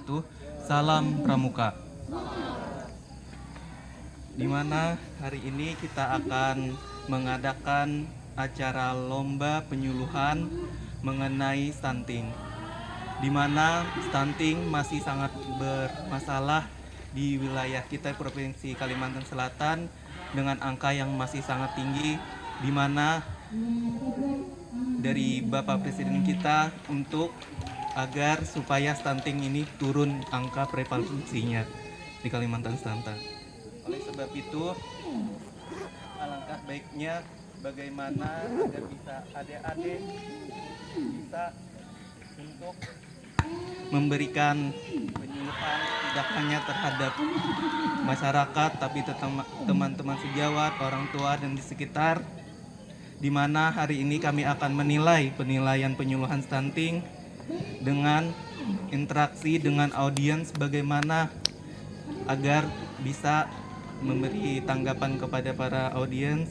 yaitu Salam Pramuka. Di mana hari ini kita akan mengadakan acara lomba penyuluhan mengenai stunting. Di mana stunting masih sangat bermasalah di wilayah kita Provinsi Kalimantan Selatan dengan angka yang masih sangat tinggi, di mana dari Bapak Presiden kita untuk agar supaya stunting ini turun angka prevalensinya di Kalimantan Selatan. Oleh sebab itu, alangkah baiknya bagaimana agar bisa adik-adik bisa untuk memberikan penyuluhan tidak hanya terhadap masyarakat tapi teman-teman sejawat, orang tua dan di sekitar, di mana hari ini kami akan menilai penilaian penyuluhan stunting dengan interaksi dengan audiens bagaimana agar bisa memberi tanggapan kepada para audiens,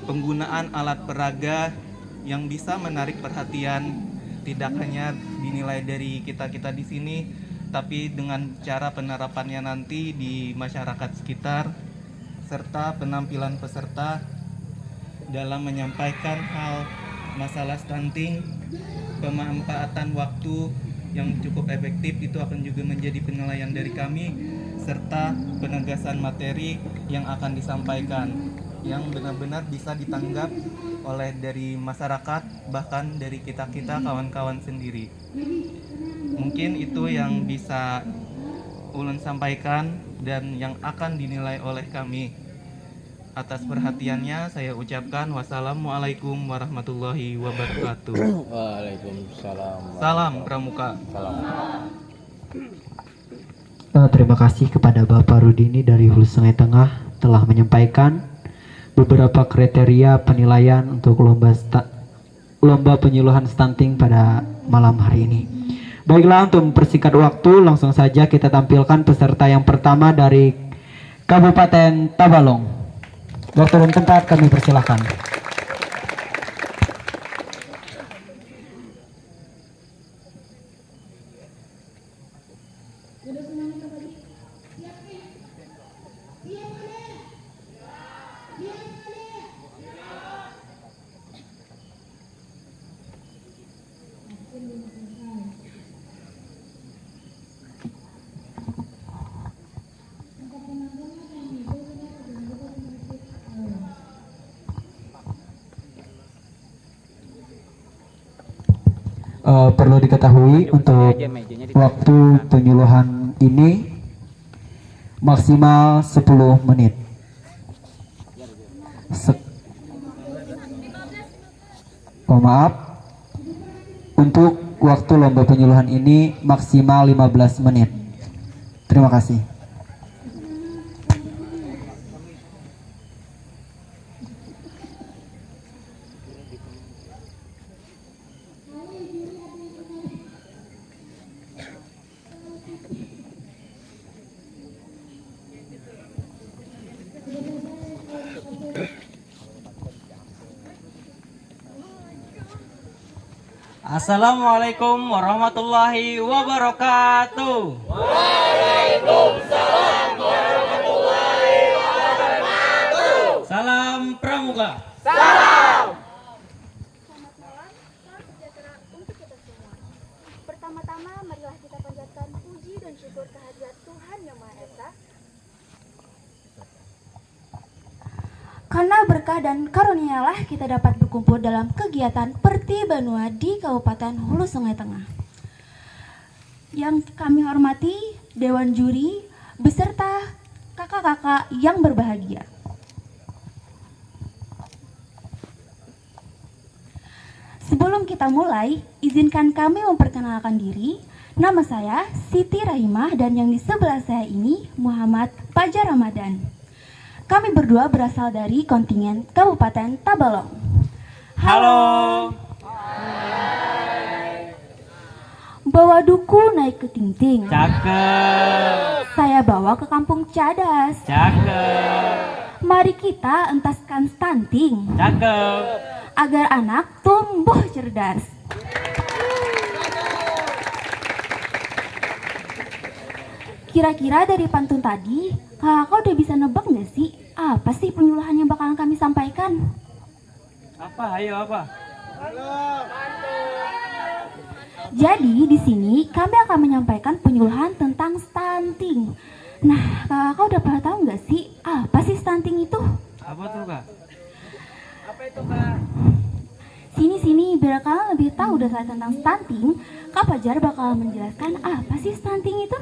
penggunaan alat peraga yang bisa menarik perhatian tidak hanya dinilai dari kita-kita di sini, tapi dengan cara penerapannya nanti di masyarakat sekitar, serta penampilan peserta dalam menyampaikan hal masalah stunting, pemanfaatan waktu yang cukup efektif itu akan juga menjadi penilaian dari kami, serta penegasan materi yang akan disampaikan yang benar-benar bisa ditanggap oleh dari masyarakat, bahkan dari kita-kita kawan-kawan sendiri. Mungkin itu yang bisa ulun sampaikan dan yang akan dinilai oleh kami. Atas perhatiannya saya ucapkan wassalamualaikum warahmatullahi wabarakatuh. Waalaikumsalam. Salam Pramuka. Salam. Terima kasih kepada Bapak Rudini dari Hulu Sungai Tengah telah menyampaikan beberapa kriteria penilaian untuk lomba penyuluhan stunting pada malam hari ini. Baiklah, untuk mempersingkat waktu, langsung saja kita tampilkan peserta yang pertama dari Kabupaten Tabalong. Waktu dan tempat kami persilahkan. Perlu diketahui untuk waktu penyuluhan ini maksimal 10 menit. Maaf, untuk waktu lomba penyuluhan ini maksimal 15 menit. Terima kasih. Assalamualaikum warahmatullahi wabarakatuh. Waalaikumsalam warahmatullahi wabarakatuh. Salam Pramuka. Salam. Selamat malam, salam sejahtera untuk kita semua. Pertama-tama, marilah kita panjatkan puji dan syukur kehadirat Tuhan Yang Maha Esa. Karena berkah dan karunialah kita dapat berkumpul dalam kegiatan Perti Banua di Kabupaten Hulu Sungai Tengah. Yang kami hormati Dewan Juri beserta kakak-kakak yang berbahagia. Sebelum kita mulai, izinkan kami memperkenalkan diri. Nama saya Siti Rahimah dan yang di sebelah saya ini Muhammad Fajar Ramadan. Kami berdua berasal dari kontingen Kabupaten Tabalong. Halo. Bawa duku naik ke Tingting. Cakep. Saya bawa ke Kampung Cadas. Cakep. Mari kita entaskan stunting Cakep. agar anak tumbuh cerdas. Kira-kira dari pantun tadi, kakak udah bisa nebak nggak sih apa sih penyuluhan yang bakalan kami sampaikan? Apa? Ayo apa? Jadi di sini kami akan menyampaikan penyuluhan tentang stunting. Nah, kakak udah pada tahu nggak sih apa sih stunting itu? Apa tuh kak? Sini biar kalian lebih tahu dasar tentang stunting, Kak Fajar bakal menjelaskan apa sih stunting itu.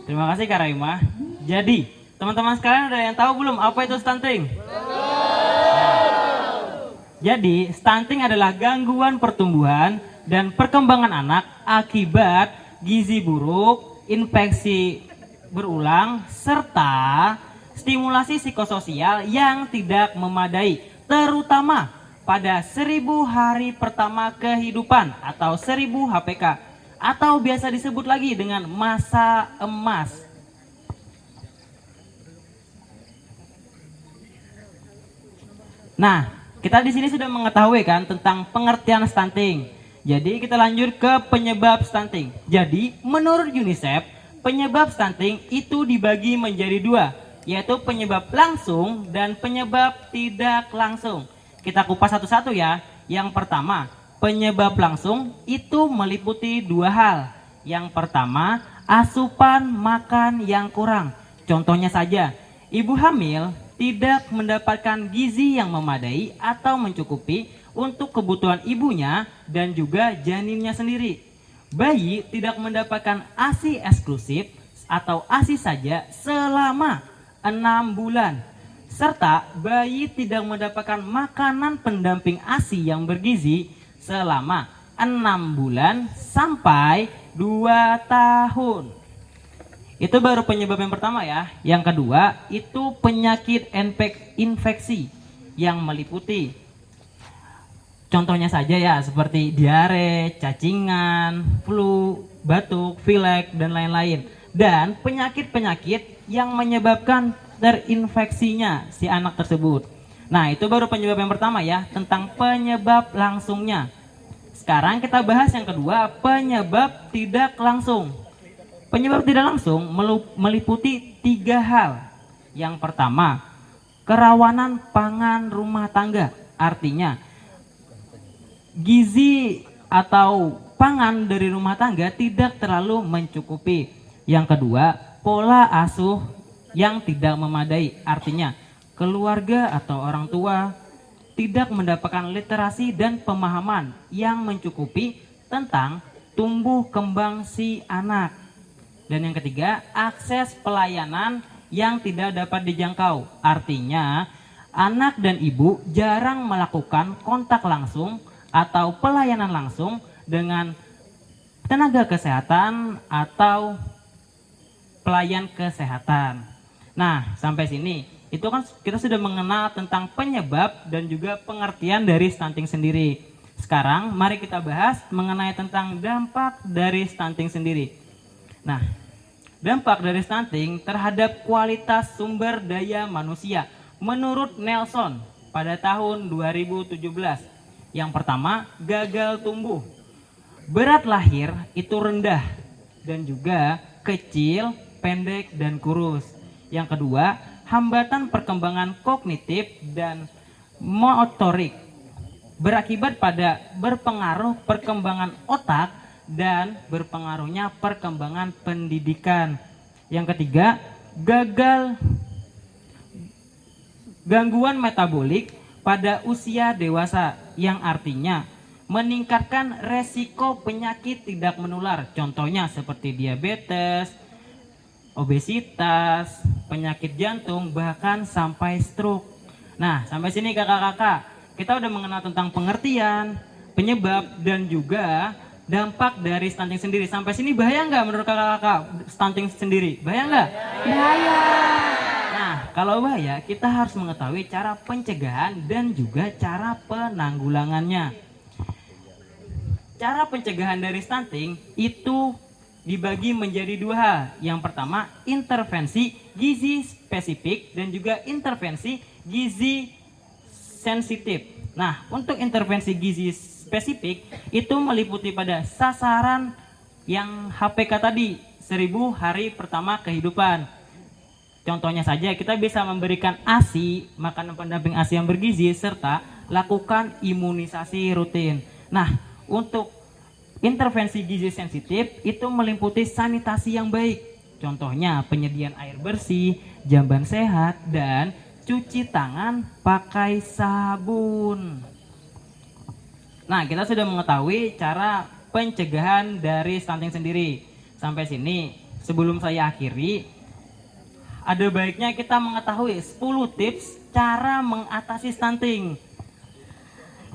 Terima kasih Kak Raimah. Jadi teman-teman sekalian ada yang tahu belum apa itu stunting? Jadi stunting adalah gangguan pertumbuhan dan perkembangan anak akibat gizi buruk, infeksi berulang, serta stimulasi psikososial yang tidak memadai, terutama pada 1000 hari pertama kehidupan atau 1000 HPK, atau biasa disebut lagi dengan masa emas. Nah, kita di sini sudah mengetahui kan tentang pengertian stunting. Jadi kita lanjut ke penyebab stunting. Jadi menurut UNICEF, penyebab stunting itu dibagi menjadi dua, yaitu penyebab langsung dan penyebab tidak langsung. Kita kupas satu-satu ya. Yang pertama, penyebab langsung itu meliputi dua hal. Yang pertama, asupan makan yang kurang. Contohnya saja, ibu hamil tidak mendapatkan gizi yang memadai atau mencukupi untuk kebutuhan ibunya dan juga janinnya sendiri. Bayi tidak mendapatkan ASI eksklusif atau ASI saja selama 6 bulan. Serta bayi tidak mendapatkan makanan pendamping ASI yang bergizi selama 6 bulan sampai 2 tahun. Itu baru penyebab yang pertama ya. Yang kedua itu penyakit infeksi yang meliputi, contohnya saja ya seperti diare, cacingan, flu, batuk, pilek, dan lain-lain. Dan penyakit-penyakit yang menyebabkan terinfeksinya si anak tersebut. Nah, itu baru penyebab yang pertama ya, tentang penyebab langsungnya. Sekarang kita bahas yang kedua, penyebab tidak langsung. Penyebab tidak langsung meliputi 3 hal. Yang pertama, kerawanan pangan rumah tangga. Artinya, gizi atau pangan dari rumah tangga tidak terlalu mencukupi. Yang kedua, pola asuh yang tidak memadai, artinya keluarga atau orang tua tidak mendapatkan literasi dan pemahaman yang mencukupi tentang tumbuh kembang si anak. Dan yang ketiga, akses pelayanan yang tidak dapat dijangkau, artinya anak dan ibu jarang melakukan kontak langsung atau pelayanan langsung dengan tenaga kesehatan atau pelayan kesehatan. Nah, sampai sini itu kan kita sudah mengenal tentang penyebab dan juga pengertian dari stunting sendiri. Sekarang mari kita bahas mengenai tentang dampak dari stunting sendiri. Nah, dampak dari stunting terhadap kualitas sumber daya manusia menurut Nelson pada tahun 2017. Yang pertama, gagal tumbuh. Berat lahir itu rendah dan juga kecil, pendek, dan kurus. Yang kedua, hambatan perkembangan kognitif dan motorik berakibat pada berpengaruh perkembangan otak dan berpengaruhnya perkembangan pendidikan. Yang ketiga, gangguan metabolik pada usia dewasa yang artinya meningkatkan resiko penyakit tidak menular. Contohnya seperti diabetes, obesitas, penyakit jantung, bahkan sampai stroke. Nah, sampai sini kakak-kakak, kita udah mengenal tentang pengertian, penyebab, dan juga dampak dari stunting sendiri. Sampai sini bahaya nggak menurut kakak-kakak stunting sendiri? Bahaya nggak? Bahaya. Nah, kalau bahaya, kita harus mengetahui cara pencegahan dan juga cara penanggulangannya. Cara pencegahan dari stunting itu dibagi menjadi 2 hal. Yang pertama, intervensi gizi spesifik dan juga intervensi gizi sensitif. Nah, untuk intervensi gizi spesifik itu meliputi pada sasaran yang HPK tadi 1000 hari pertama kehidupan. Contohnya saja kita bisa memberikan ASI, makanan pendamping ASI yang bergizi, serta lakukan imunisasi rutin. Nah, untuk intervensi gizi sensitif itu meliputi sanitasi yang baik. Contohnya penyediaan air bersih, jamban sehat, dan cuci tangan pakai sabun. Nah, kita sudah mengetahui cara pencegahan dari stunting sendiri. Sampai sini, sebelum saya akhiri, ada baiknya kita mengetahui 10 tips cara mengatasi stunting.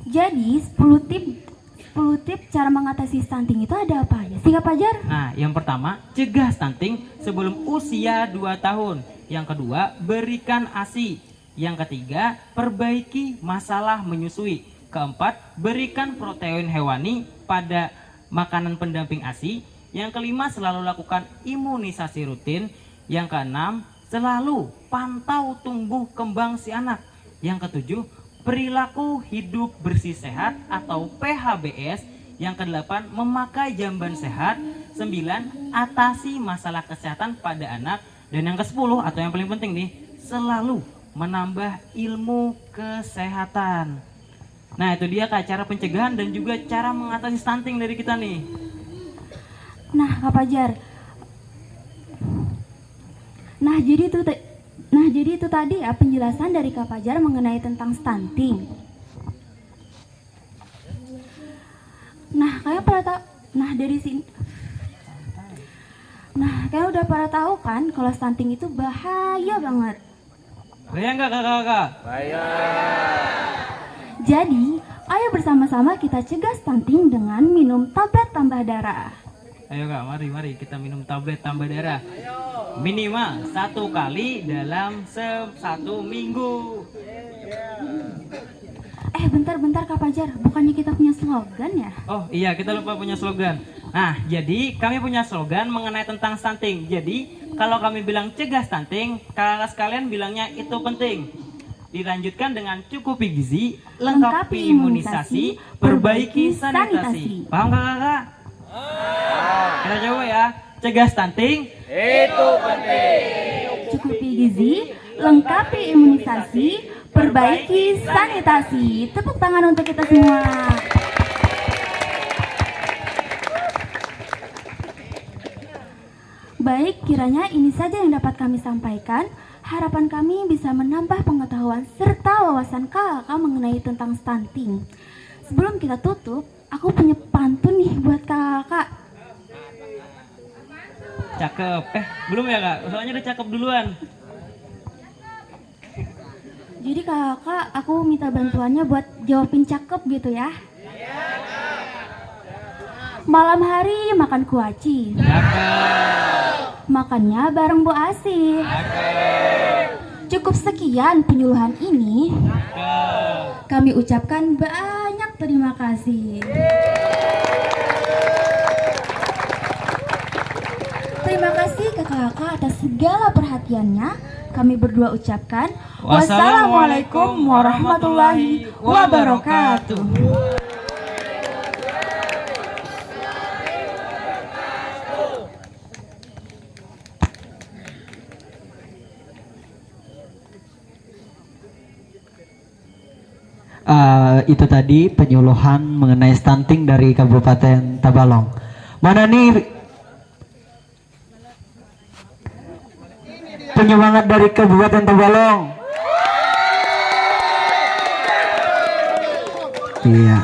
Jadi 10 tips cara mengatasi stunting itu ada apa aja sih Kak Fajar? Nah, yang pertama, cegah stunting sebelum usia 2 tahun. Yang kedua, berikan ASI. Yang ketiga, perbaiki masalah menyusui. Keempat, berikan protein hewani pada makanan pendamping ASI. Yang kelima, selalu lakukan imunisasi rutin. Yang keenam, selalu pantau tumbuh kembang si anak. Yang ketujuh, perilaku hidup bersih sehat atau PHBS. Yang kedelapan, memakai jamban sehat. 9, atasi masalah kesehatan pada anak. Dan yang ke-10 atau yang paling penting nih, selalu menambah ilmu kesehatan. Nah, itu dia Kak, cara pencegahan dan juga cara mengatasi stunting dari kita nih. Nah Kak Fajar, jadi itu tadi ya penjelasan dari Kak Fajar mengenai tentang stunting. Nah, kayak pada tahu, dari sini. Nah, kayak udah pada tahu kan kalau stunting itu bahaya banget. Bahaya nggak kakak? Jadi, ayo bersama-sama kita cegah stunting dengan minum tablet tambah darah. Ayo Kak, mari kita minum tablet tambah darah. Minimal 1 kali dalam 1 minggu. Bentar Kak Fajar, bukannya kita punya slogan ya? Oh iya, kita lupa punya slogan. Nah, jadi kami punya slogan mengenai tentang stunting. Jadi, kalau kami bilang cegah stunting, kakak sekalian bilangnya itu penting. Dilanjutkan dengan cukupi gizi, lengkapi imunisasi, perbaiki sanitasi. Paham kakak? Kita coba ya, cegah stunting. Cukupi gizi, lengkapi imunisasi, perbaiki sanitasi. Tepuk tangan untuk kita semua. Baik, kiranya ini saja yang dapat kami sampaikan. Harapan kami bisa menambah pengetahuan serta wawasan kakak mengenai tentang stunting. Sebelum kita tutup, aku punya pantun nih buat kakak. Cakep. Belum ya Kak? Soalnya udah cakep duluan. Jadi kakak, aku minta bantuannya buat jawabin cakep gitu ya. Malam hari makan kuaci. Makannya bareng Bu Asih. Cukup sekian penyuluhan ini. Kami ucapkan banyak terima kasih. Terima kasih ke kakak atas segala perhatiannya. Kami berdua ucapkan wassalamualaikum warahmatullahi wabarakatuh. Itu tadi penyuluhan mengenai stunting dari Kabupaten Tabalong. Mana nih penyemangat dari Kabupaten Tabalong? Iya.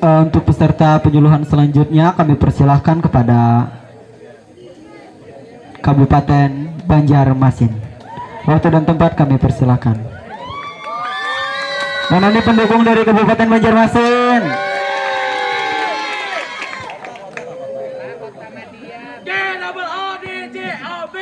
Untuk peserta penyuluhan selanjutnya kami persilahkan kepada Kabupaten Banjarmasin. Waktu dan tempat kami persilahkan. Mana nih pendukung dari Kabupaten Banjarmasin? G double O D J O B.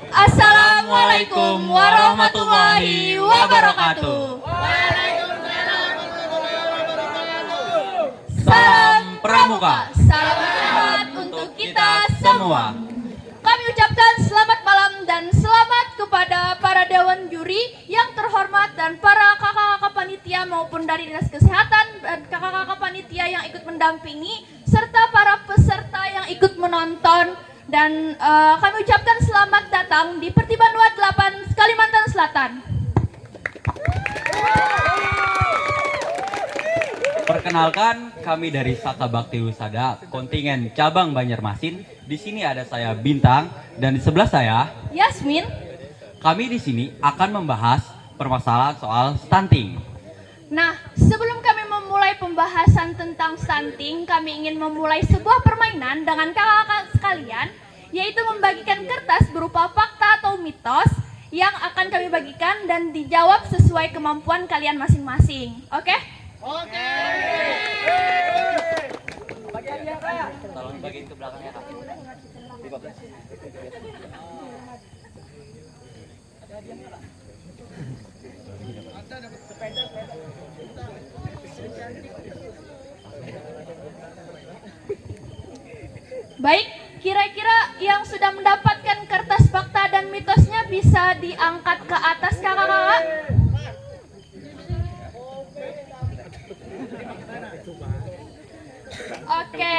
Assalamualaikum warahmatullahi wabarakatuh. Salam Pramuka. Salam sehat untuk kita semua. Kami ucapkan selamat malam dan selamat kepada para dewan juri yang terhormat dan para kakak-kakak panitia maupun dari Dinas Kesehatan dan kakak-kakak panitia yang ikut mendampingi serta para peserta yang ikut menonton. Dan kami ucapkan selamat datang di Pertiban 28 Kalimantan Selatan. Perkenalkan, kami dari Saka Bakti Wisada kontingen cabang Banjarmasin. Di sini ada saya Bintang dan di sebelah saya Yasmin. kami di sini akan membahas permasalahan soal stunting. Nah, sebelum kami memulai pembahasan tentang stunting, kami ingin memulai sebuah permainan dengan kakak-kakak sekalian, yaitu membagikan kertas berupa fakta atau mitos yang akan kami bagikan dan dijawab sesuai kemampuan kalian masing-masing. Oke? Tolong bagiin ke belakangnya, Kak. Baik, kira-kira yang sudah mendapatkan kertas fakta dan mitosnya bisa diangkat ke atas kakak-kakak. Oke,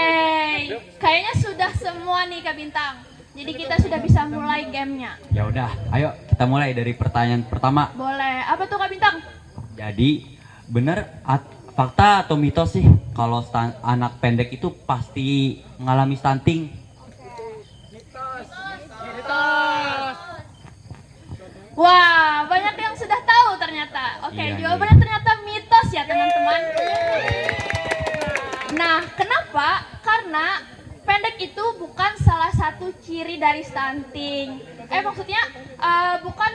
kayaknya sudah semua nih Kak Bintang. Jadi kita sudah bisa mulai gamenya. Ya udah, ayo kita mulai dari pertanyaan pertama. Boleh, apa tuh Kak Bintang? Jadi, fakta atau mitos sih kalau anak pendek itu pasti mengalami stunting? Wah, banyak yang sudah tahu ternyata. Oke, Iya, jawabannya ternyata mitos ya teman-teman. Nah, kenapa? Karena pendek itu bukan salah satu ciri dari stunting. Maksudnya bukan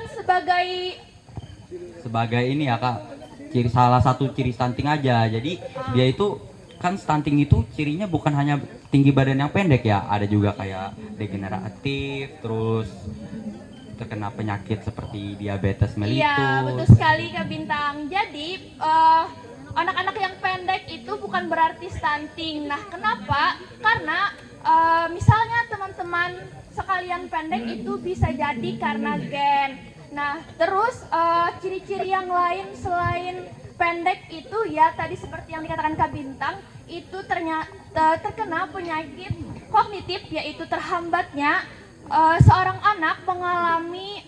Sebagai ini ya Kak, salah satu ciri stunting aja. Jadi dia itu kan stunting itu cirinya bukan hanya tinggi badan yang pendek ya, ada juga kayak degeneratif, terus terkena penyakit seperti diabetes mellitus. Iya, betul sekali Kak Bintang. Jadi anak-anak yang pendek itu bukan berarti stunting. Nah, kenapa? Karena misalnya teman-teman sekalian pendek itu bisa jadi karena gen. Nah, terus ciri-ciri yang lain selain pendek itu ya tadi seperti yang dikatakan Kak Bintang, itu ternyata terkena penyakit kognitif, yaitu terhambatnya seorang anak mengalami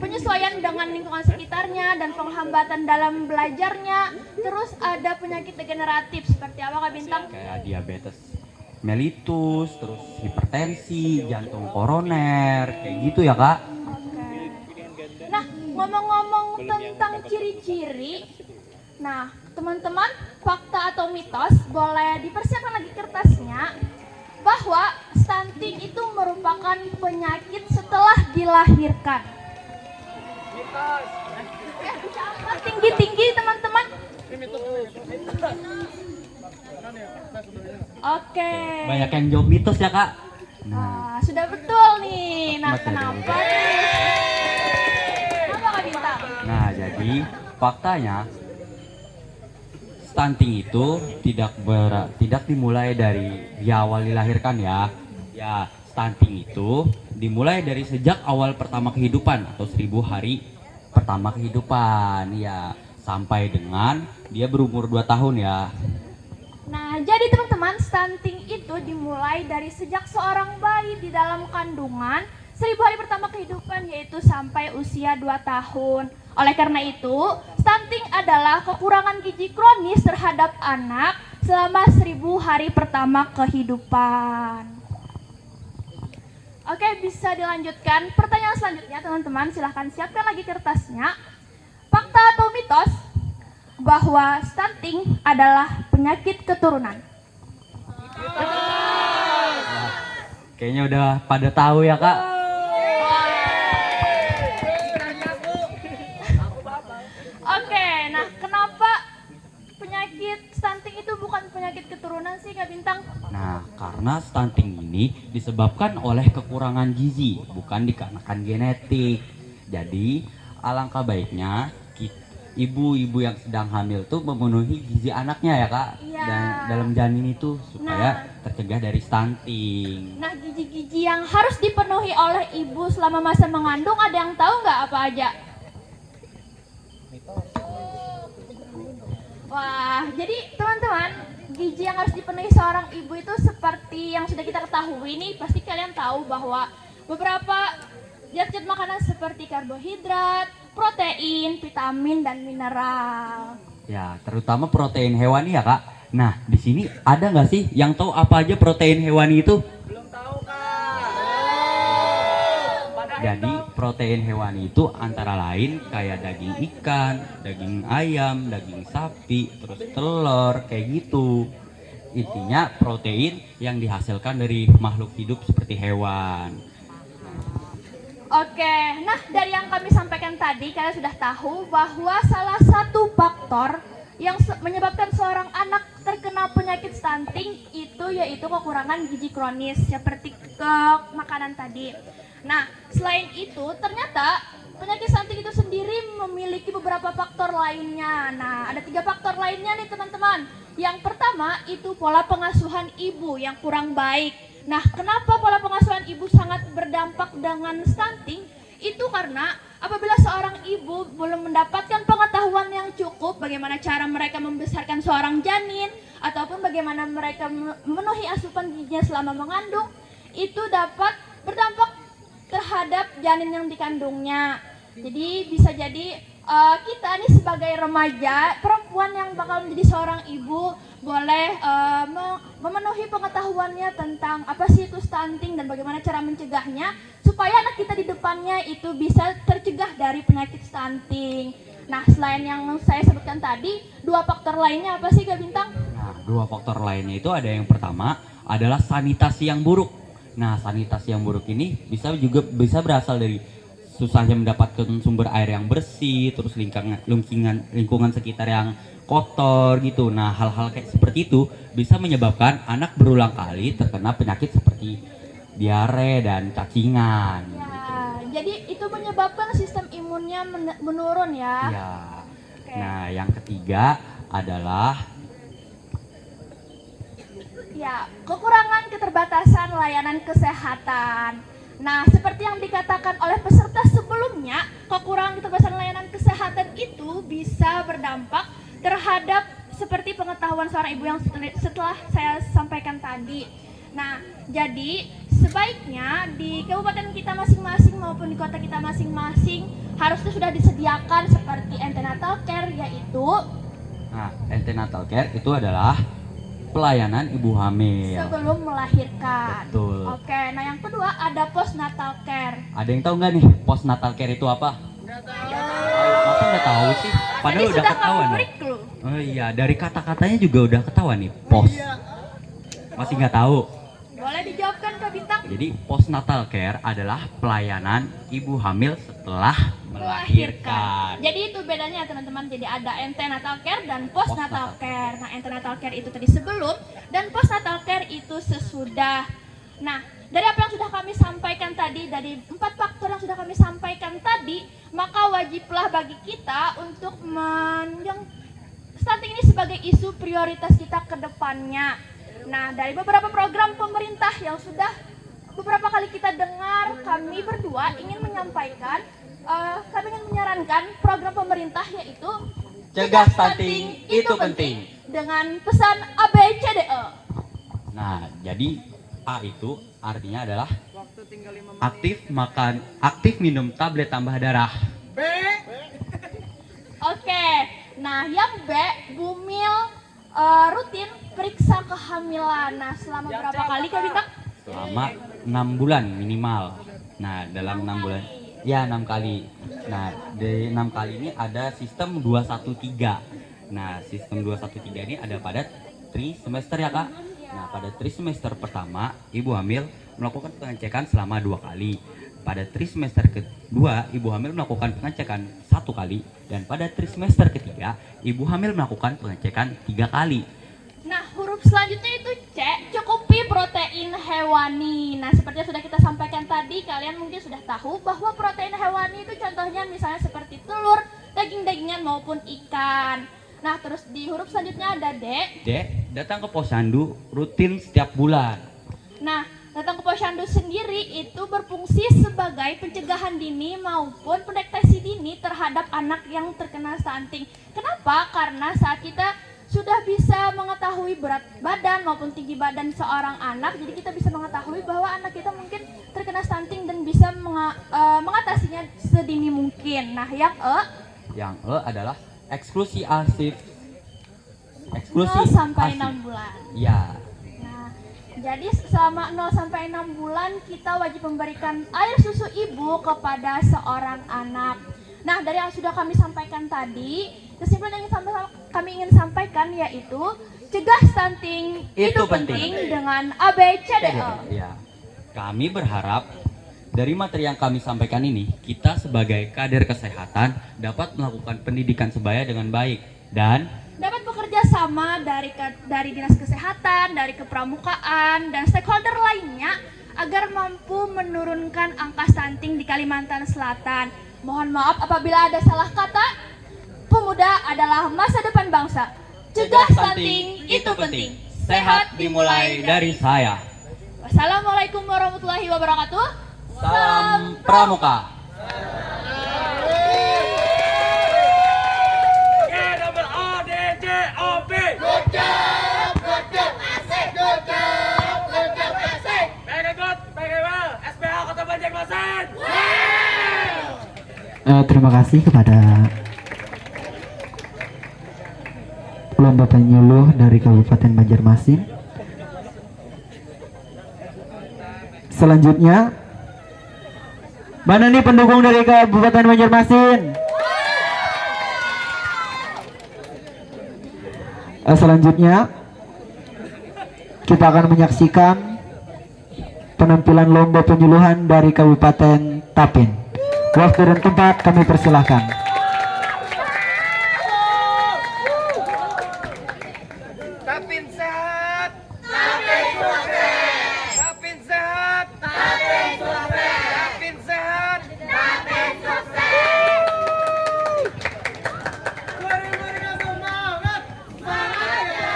penyesuaian dengan lingkungan sekitarnya dan penghambatan dalam belajarnya. Terus ada penyakit degeneratif seperti apa Kak Bintang? Kayak diabetes mellitus, terus hipertensi, jantung koroner, kayak gitu ya Kak. Oke. Nah, ngomong-ngomong tentang ciri-ciri, nah teman-teman, fakta atau mitos boleh dipersiapkan lagi kertasnya, bahwa stunting itu merupakan penyakit setelah dilahirkan. Tinggi-tinggi teman-teman. Oke. Banyak yang jawab mitos ya Kak. Sudah betul nih. Nah, Masih ada kenapa? Kenapa Kak Bintang? Nah, jadi faktanya stunting itu tidak dimulai dari di awal dilahirkan ya. Ya, stunting itu dimulai dari sejak awal pertama kehidupan atau 1000 hari pertama kehidupan ya, sampai dengan dia berumur 2 tahun ya. Nah, jadi teman-teman, stunting itu dimulai dari sejak seorang bayi di dalam kandungan 1000 hari pertama kehidupan, yaitu sampai usia 2 tahun. Oleh karena itu, stunting adalah kekurangan gizi kronis terhadap anak selama 1000 hari pertama kehidupan. Oke, bisa dilanjutkan. Pertanyaan selanjutnya teman-teman, silahkan siapkan lagi kertasnya. Fakta atau mitos bahwa stunting adalah penyakit keturunan? Kayaknya udah pada tahu ya Kak. stunting itu bukan penyakit keturunan sih Kak Bintang? Nah, karena stunting ini disebabkan oleh kekurangan gizi, bukan dikarenakan genetik. Jadi, alangkah baiknya ibu-ibu yang sedang hamil tuh memenuhi gizi anaknya ya Kak, Iya. dan dalam janin itu supaya tercegah dari stunting. Nah, gizi-gizi yang harus dipenuhi oleh ibu selama masa mengandung ada yang tahu nggak apa aja? Wah, jadi teman-teman, gizi yang harus dipenuhi seorang ibu itu seperti yang sudah kita ketahui nih, pasti kalian tahu bahwa beberapa zat-zat makanan seperti karbohidrat, protein, vitamin, dan mineral. Ya, terutama protein hewani ya Kak. Nah, di sini ada nggak sih yang tahu apa aja protein hewani itu? Jadi protein hewani itu antara lain kayak daging ikan, daging ayam, daging sapi, terus telur, kayak gitu. Intinya protein yang dihasilkan dari makhluk hidup seperti hewan. Oke, nah dari yang kami sampaikan tadi, kalian sudah tahu bahwa salah satu faktor yang menyebabkan seorang anak terkena penyakit stunting itu yaitu kekurangan gizi kronis seperti ke makanan tadi. Nah, selain itu ternyata penyakit stunting itu sendiri memiliki beberapa faktor lainnya. Nah, ada 3 faktor lainnya nih teman-teman. Yang pertama itu pola pengasuhan ibu yang kurang baik. Nah, kenapa pola pengasuhan ibu sangat berdampak dengan stunting? Itu karena apabila seorang ibu belum mendapatkan pengetahuan yang cukup bagaimana cara mereka membesarkan seorang janin ataupun bagaimana mereka memenuhi asupan gizinya selama mengandung, itu dapat berdampak terhadap janin yang dikandungnya. Jadi bisa jadi kita nih sebagai remaja perempuan yang bakal menjadi seorang ibu boleh memenuhi pengetahuannya tentang apa sih itu stunting dan bagaimana cara mencegahnya supaya anak kita di depannya itu bisa tercegah dari penyakit stunting. Nah, selain yang saya sebutkan tadi, 2 faktor lainnya apa sih Kak Bintang? Nah, 2 faktor lainnya itu ada yang pertama adalah sanitasi yang buruk. Nah, sanitasi yang buruk ini bisa berasal dari susahnya mendapatkan sumber air yang bersih, terus lingkungan sekitar yang kotor gitu. Nah, hal-hal kayak seperti itu bisa menyebabkan anak berulang kali terkena penyakit seperti diare dan cacingan. Ya, jadi itu menyebabkan sistem imunnya menurun ya. Ya. Oke. Nah, yang ketiga adalah Ya, kekurangan keterbatasan layanan kesehatan. Nah, seperti yang dikatakan oleh peserta sebelumnya, kekurangan keterbatasan layanan kesehatan itu bisa berdampak terhadap seperti pengetahuan seorang ibu yang setelah saya sampaikan tadi. Nah, jadi sebaiknya di kabupaten kita masing-masing maupun di kota kita masing-masing harusnya sudah disediakan seperti antenatal care, yaitu antenatal care itu adalah pelayanan ibu hamil sebelum melahirkan. Betul. Oke, nah yang kedua ada postnatal care. Ada yang tahu nggak nih postnatal care itu apa? Masa nggak tahu sih? Padahal Tadi udah sudah ketahuan. kamu Loh. break loh. Oh iya, dari kata-katanya juga udah ketahuan nih. Post. Masih nggak tahu. Boleh dijawabkan Kak Bintang? Jadi postnatal care adalah pelayanan ibu hamil setelah melahirkan. Jadi itu bedanya teman-teman. Jadi ada antenatal care dan postnatal care. Nah, antenatal care itu tadi sebelum dan postnatal care itu sesudah. Nah, dari apa yang sudah kami sampaikan tadi, dari 4 faktor yang sudah kami sampaikan tadi, maka wajiblah bagi kita untuk menjang stunting ini sebagai isu prioritas kita ke depannya. Nah, dari beberapa program pemerintah yang sudah beberapa kali kita dengar, kami berdua ingin menyampaikan, kami ingin menyarankan program pemerintah yaitu Cegah stunting itu penting. dengan pesan ABCDE. Nah, jadi A itu artinya adalah aktif minum tablet tambah darah. Oke, nah yang B, Bumil rutin periksa kehamilan. Nah, selama berapa kali Kak Bintang? Selama 6 bulan minimal. Nah, dalam 6 bulan ya 6 kali. Nah, di 6 kali ini ada sistem 213. Nah, sistem 213 ini ada pada trimester ya Kak. Nah, pada trimester pertama ibu hamil melakukan pengecekan selama 2 kali. Pada trimester kedua ibu hamil melakukan pengecekan 1 kali, dan pada trimester ketiga ibu hamil melakukan pengecekan 3 kali. Selanjutnya itu C, cukupi protein hewani. Nah, seperti yang sudah kita sampaikan tadi, kalian mungkin sudah tahu bahwa protein hewani itu contohnya misalnya seperti telur, daging-dagingan maupun ikan. Nah, terus di huruf selanjutnya ada D. D. Datang ke posyandu rutin setiap bulan. Nah, datang ke posyandu sendiri itu berfungsi sebagai pencegahan dini maupun pendeteksi dini terhadap anak yang terkena stunting. Kenapa? Karena saat kita sudah bisa mengetahui berat badan maupun tinggi badan seorang anak, jadi kita bisa mengetahui bahwa anak kita mungkin terkena stunting dan bisa mengatasinya sedini mungkin. Nah, yang E. Yang E adalah eksklusi asif. 0 sampai 6 bulan. Ya. Nah, jadi selama 0 sampai 6 bulan kita wajib memberikan air susu ibu kepada seorang anak. Nah, dari yang sudah kami sampaikan tadi, kesimpulan yang kami ingin sampaikan yaitu cegah stunting itu penting dengan ABCDE. Ya. Kami berharap dari materi yang kami sampaikan ini, kita sebagai kader kesehatan dapat melakukan pendidikan sebaya dengan baik dan dapat bekerja sama dari dinas kesehatan, dari kepramukaan, dan stakeholder lainnya agar mampu menurunkan angka stunting di Kalimantan Selatan. Mohon maaf apabila ada salah kata. Pemuda adalah masa depan bangsa. Cegah stunting itu penting. Sehat dimulai dari saya. Wassalamualaikum warahmatullahi wabarakatuh. Salam Pramuka. Terima kasih kepada lomba penyuluh dari Kabupaten Banjarmasin. Selanjutnya, mana nih pendukung dari Kabupaten Banjarmasin? Selanjutnya, kita akan menyaksikan penampilan lomba penyuluhan dari Kabupaten Tapin. Waktu dan tempat kami persilahkan. Tapin sehat. Tapin sukses. Tapin sehat. Tapin sukses. Tapin sehat. Tapin sukses. Mari mereka semangat. Semangat ya.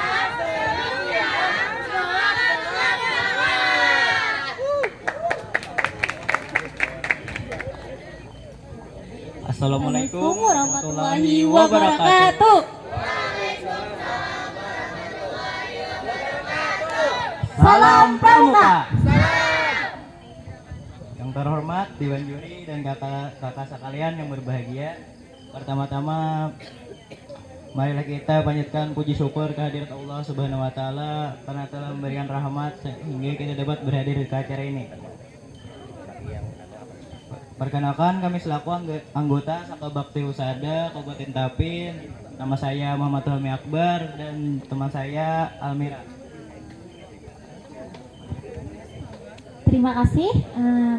Assalamualaikum warahmatullahi wabarakatuh. Salam Pramuka. Yang terhormat Dewan Juri dan kakak-kakak sekalian yang berbahagia. Pertama-tama marilah kita panjatkan puji syukur kehadirat Allah Subhanahu wa taala karena telah memberikan rahmat sehingga kita dapat berhadir di acara ini. Perkenalkan, kami selaku anggota Saka Bakti Husada Kabupaten Tapin. Nama saya Muhammad Fahmi Akbar dan teman saya Almira. Terima kasih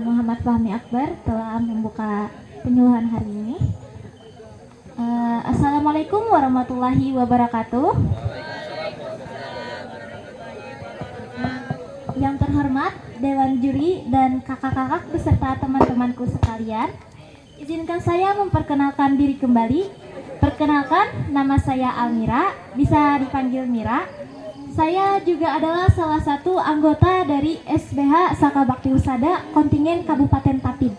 Muhammad Fahmi Akbar telah membuka penyuluhan hari ini. Assalamualaikum warahmatullahi wabarakatuh. Yang terhormat Dewan Juri dan kakak-kakak beserta teman-temanku sekalian, izinkan saya memperkenalkan diri kembali. Perkenalkan, nama saya Almira, bisa dipanggil Mira. Saya juga adalah salah satu anggota dari SBH Saka Bakti Husada kontingen Kabupaten Tapin.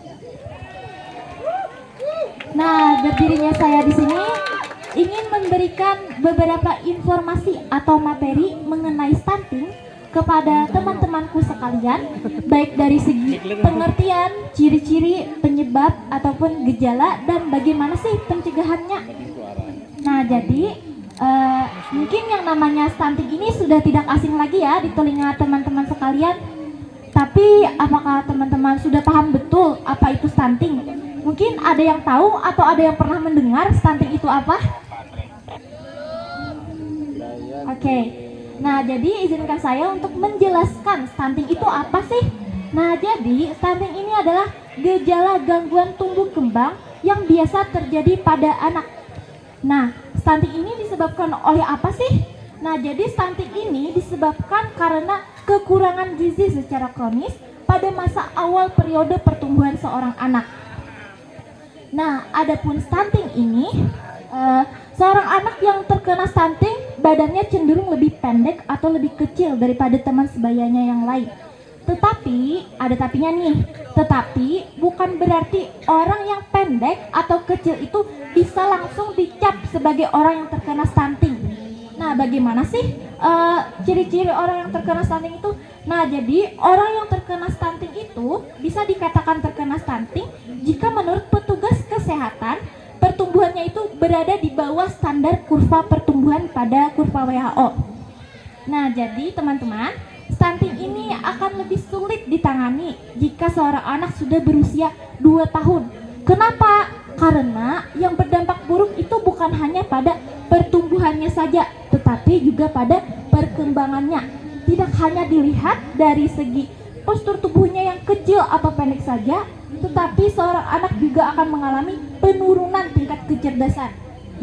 Nah, berdirinya saya di sini ingin memberikan beberapa informasi atau materi mengenai stunting kepada teman-temanku sekalian, baik dari segi pengertian, ciri-ciri, penyebab ataupun gejala dan bagaimana sih pencegahannya. Nah, jadi mungkin yang namanya stunting ini sudah tidak asing lagi ya di telinga teman-teman sekalian. Tapi apakah teman-teman sudah paham betul apa itu stunting? Mungkin ada yang tahu atau ada yang pernah mendengar stunting itu apa? Oke. Nah, jadi izinkan saya untuk menjelaskan stunting itu apa sih? Nah, jadi stunting ini adalah gejala gangguan tumbuh kembang yang biasa terjadi pada anak. Nah, stunting ini disebabkan oleh apa sih? Nah, jadi stunting ini disebabkan karena kekurangan gizi secara kronis pada masa awal periode pertumbuhan seorang anak. Nah, adapun stunting ini, seorang anak yang terkena stunting badannya cenderung lebih pendek atau lebih kecil daripada teman sebayanya yang lain. Tetapi, ada tapinya nih, tetapi bukan berarti orang yang pendek atau kecil itu bisa langsung dicap sebagai orang yang terkena stunting. Nah, bagaimana sih ciri-ciri orang yang terkena stunting itu? Nah, jadi orang yang terkena stunting itu bisa dikatakan terkena stunting jika menurut petugas kesehatan pertumbuhannya itu berada di bawah standar kurva pertumbuhan pada kurva WHO. Nah, jadi teman-teman, stunting ini akan lebih sulit ditangani jika seorang anak sudah berusia 2 tahun. Kenapa? Karena yang berdampak buruk itu bukan hanya pada pertumbuhannya saja, tetapi juga pada perkembangannya. Tidak hanya dilihat dari segi postur tubuhnya yang kecil atau pendek saja, tetapi seorang anak juga akan mengalami penurunan tingkat kecerdasan.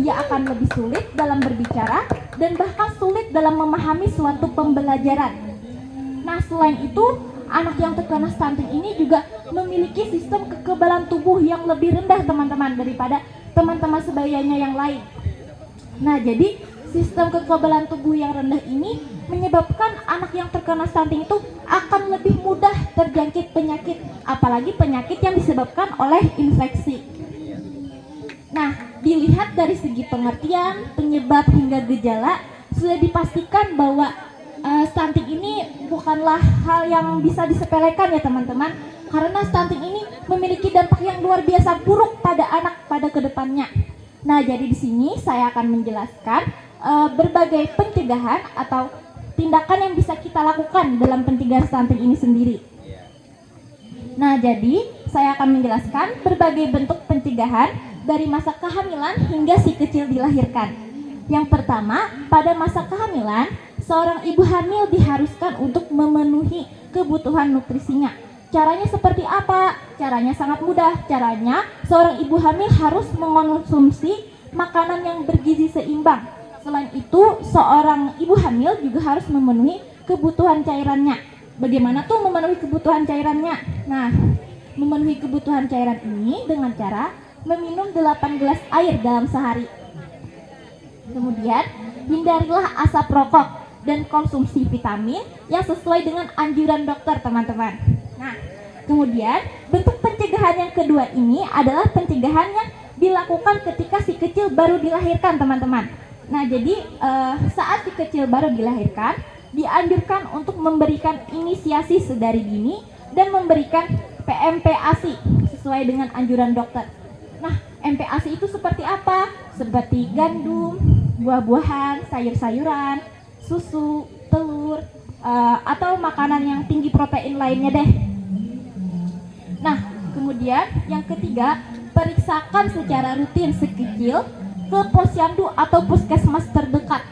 Ia akan lebih sulit dalam berbicara dan bahkan sulit dalam memahami suatu pembelajaran. Nah, selain itu, anak yang terkena stunting ini juga memiliki sistem kekebalan tubuh yang lebih rendah teman-teman daripada teman-teman sebayanya yang lain. Nah, jadi sistem kekebalan tubuh yang rendah ini menyebabkan anak yang terkena stunting itu akan lebih mudah terjangkit penyakit, apalagi penyakit yang disebabkan oleh infeksi. Nah, dilihat dari segi pengertian, penyebab hingga gejala, sudah dipastikan bahwa stunting ini bukanlah hal yang bisa disepelekan ya teman-teman, karena stunting ini memiliki dampak yang luar biasa buruk pada anak pada kedepannya. Nah, jadi di sini saya akan menjelaskan berbagai pencegahan atau tindakan yang bisa kita lakukan dalam pencegahan stunting ini sendiri. Nah, jadi saya akan menjelaskan berbagai bentuk pencegahan dari masa kehamilan hingga si kecil dilahirkan. Yang pertama, pada masa kehamilan, seorang ibu hamil diharuskan untuk memenuhi kebutuhan nutrisinya. Caranya seperti apa? Caranya sangat mudah. Caranya, seorang ibu hamil harus mengonsumsi makanan yang bergizi seimbang. Selain itu, seorang ibu hamil juga harus memenuhi kebutuhan cairannya. Bagaimana tuh memenuhi kebutuhan cairannya? Nah, memenuhi kebutuhan cairan ini dengan cara meminum 8 gelas air dalam sehari. Kemudian, hindarilah asap rokok dan konsumsi vitamin yang sesuai dengan anjuran dokter, teman-teman. Nah, kemudian bentuk pencegahan yang kedua ini adalah pencegahan yang dilakukan ketika si kecil baru dilahirkan, teman-teman. Nah, jadi saat si kecil baru dilahirkan, dianjurkan untuk memberikan inisiasi sedari dini dan memberikan PMPASI sesuai dengan anjuran dokter. Nah, MPASI itu seperti apa? Seperti gandum, buah-buahan, sayur-sayuran, susu, telur, atau makanan yang tinggi protein lainnya deh. Nah, kemudian yang ketiga, periksakan secara rutin si kecil ke posyandu atau puskesmas terdekat.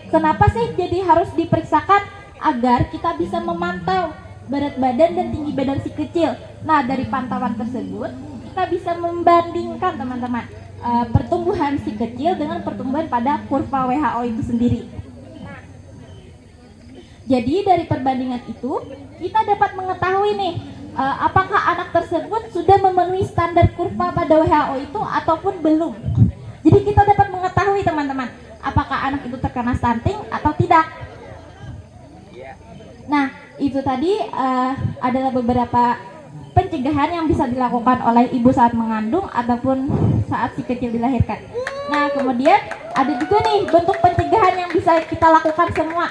Kenapa sih jadi harus diperiksakan? Agar kita bisa memantau berat badan dan tinggi badan si kecil. Nah, dari pantauan tersebut kita bisa membandingkan teman-teman pertumbuhan si kecil dengan pertumbuhan pada kurva WHO itu sendiri. Nah, jadi dari perbandingan itu kita dapat mengetahui nih apakah anak tersebut sudah memenuhi standar kurva pada WHO itu ataupun belum. Jadi kita dapat mengetahui teman-teman apakah anak itu terkena stunting atau tidak. Nah, itu tadi adalah beberapa pencegahan yang bisa dilakukan oleh ibu saat mengandung ataupun saat si kecil dilahirkan. Nah, kemudian ada juga nih bentuk pencegahan yang bisa kita lakukan semua.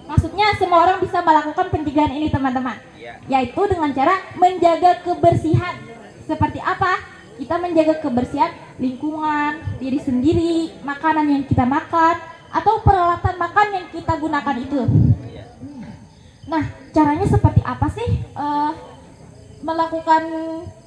Maksudnya semua orang bisa melakukan pencegahan ini, teman-teman. Yaitu dengan cara menjaga kebersihan. Seperti apa? Kita menjaga kebersihan lingkungan, diri sendiri, makanan yang kita makan, atau peralatan makan yang kita gunakan itu. Nah, caranya seperti apa sih melakukan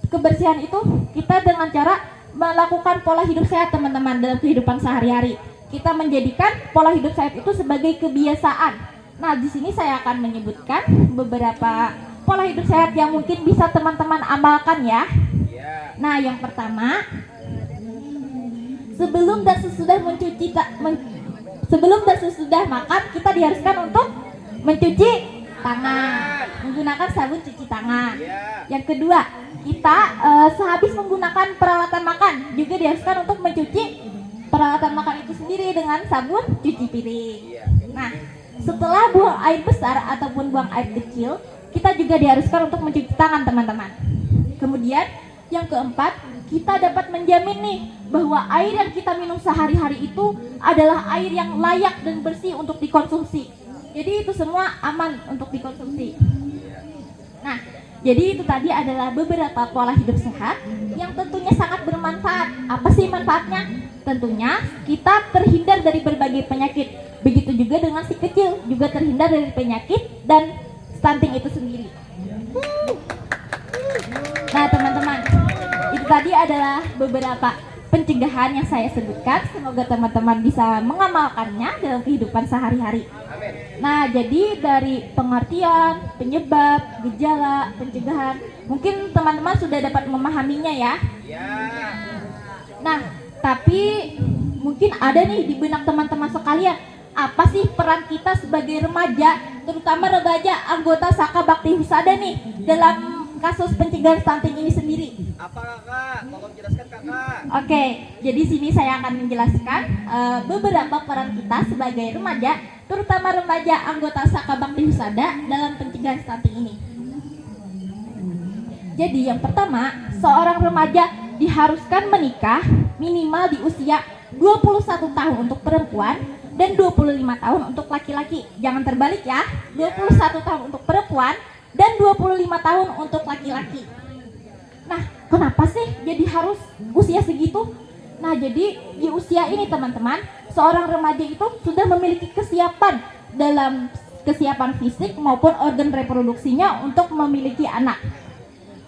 kebersihan itu? Kita dengan cara melakukan pola hidup sehat, teman-teman, dalam kehidupan sehari-hari. Kita menjadikan pola hidup sehat itu sebagai kebiasaan. Nah, di sini saya akan menyebutkan beberapa pola hidup sehat yang mungkin bisa teman-teman amalkan ya. Nah, yang pertama, sebelum dan sesudah sebelum dan sesudah makan kita diharuskan untuk mencuci tangan, menggunakan sabun cuci tangan. Yang kedua, kita sehabis menggunakan peralatan makan juga diharuskan untuk mencuci peralatan makan itu sendiri dengan sabun cuci piring. Nah, setelah buang air besar ataupun buang air kecil, kita juga diharuskan untuk mencuci tangan, teman-teman. Kemudian yang keempat, kita dapat menjamin nih bahwa air yang kita minum sehari-hari itu adalah air yang layak dan bersih untuk dikonsumsi. Jadi itu semua aman untuk dikonsumsi. Nah, jadi itu tadi adalah beberapa pola hidup sehat yang tentunya sangat bermanfaat. Apa sih manfaatnya? Tentunya kita terhindar dari berbagai penyakit. Begitu juga dengan si kecil juga terhindar dari penyakit dan stunting itu sendiri. Nah, teman-teman, itu tadi adalah beberapa pencegahan yang saya sebutkan. Semoga teman-teman bisa mengamalkannya dalam kehidupan sehari-hari. Nah, jadi dari pengertian, penyebab, gejala, pencegahan, mungkin teman-teman sudah dapat memahaminya ya. Nah, tapi mungkin ada nih di benak teman-teman sekalian, apa sih peran kita sebagai remaja, terutama remaja anggota Saka Bakti Husada nih dalam kasus pencegahan stunting ini sendiri? Apa kakak? Tolong jelaskan kakak. Oke, jadi sini saya akan menjelaskan beberapa peran kita sebagai remaja, terutama remaja anggota Saka Bakti Husada dalam pencegahan stunting ini. Jadi yang pertama, seorang remaja diharuskan menikah minimal di usia 21 tahun untuk perempuan dan 25 tahun untuk laki-laki. Jangan terbalik ya, 21 tahun untuk perempuan dan 25 tahun untuk laki-laki. Nah, kenapa sih jadi harus usia segitu? Nah, jadi di usia ini teman-teman, seorang remaja itu sudah memiliki kesiapan dalam kesiapan fisik maupun organ reproduksinya untuk memiliki anak.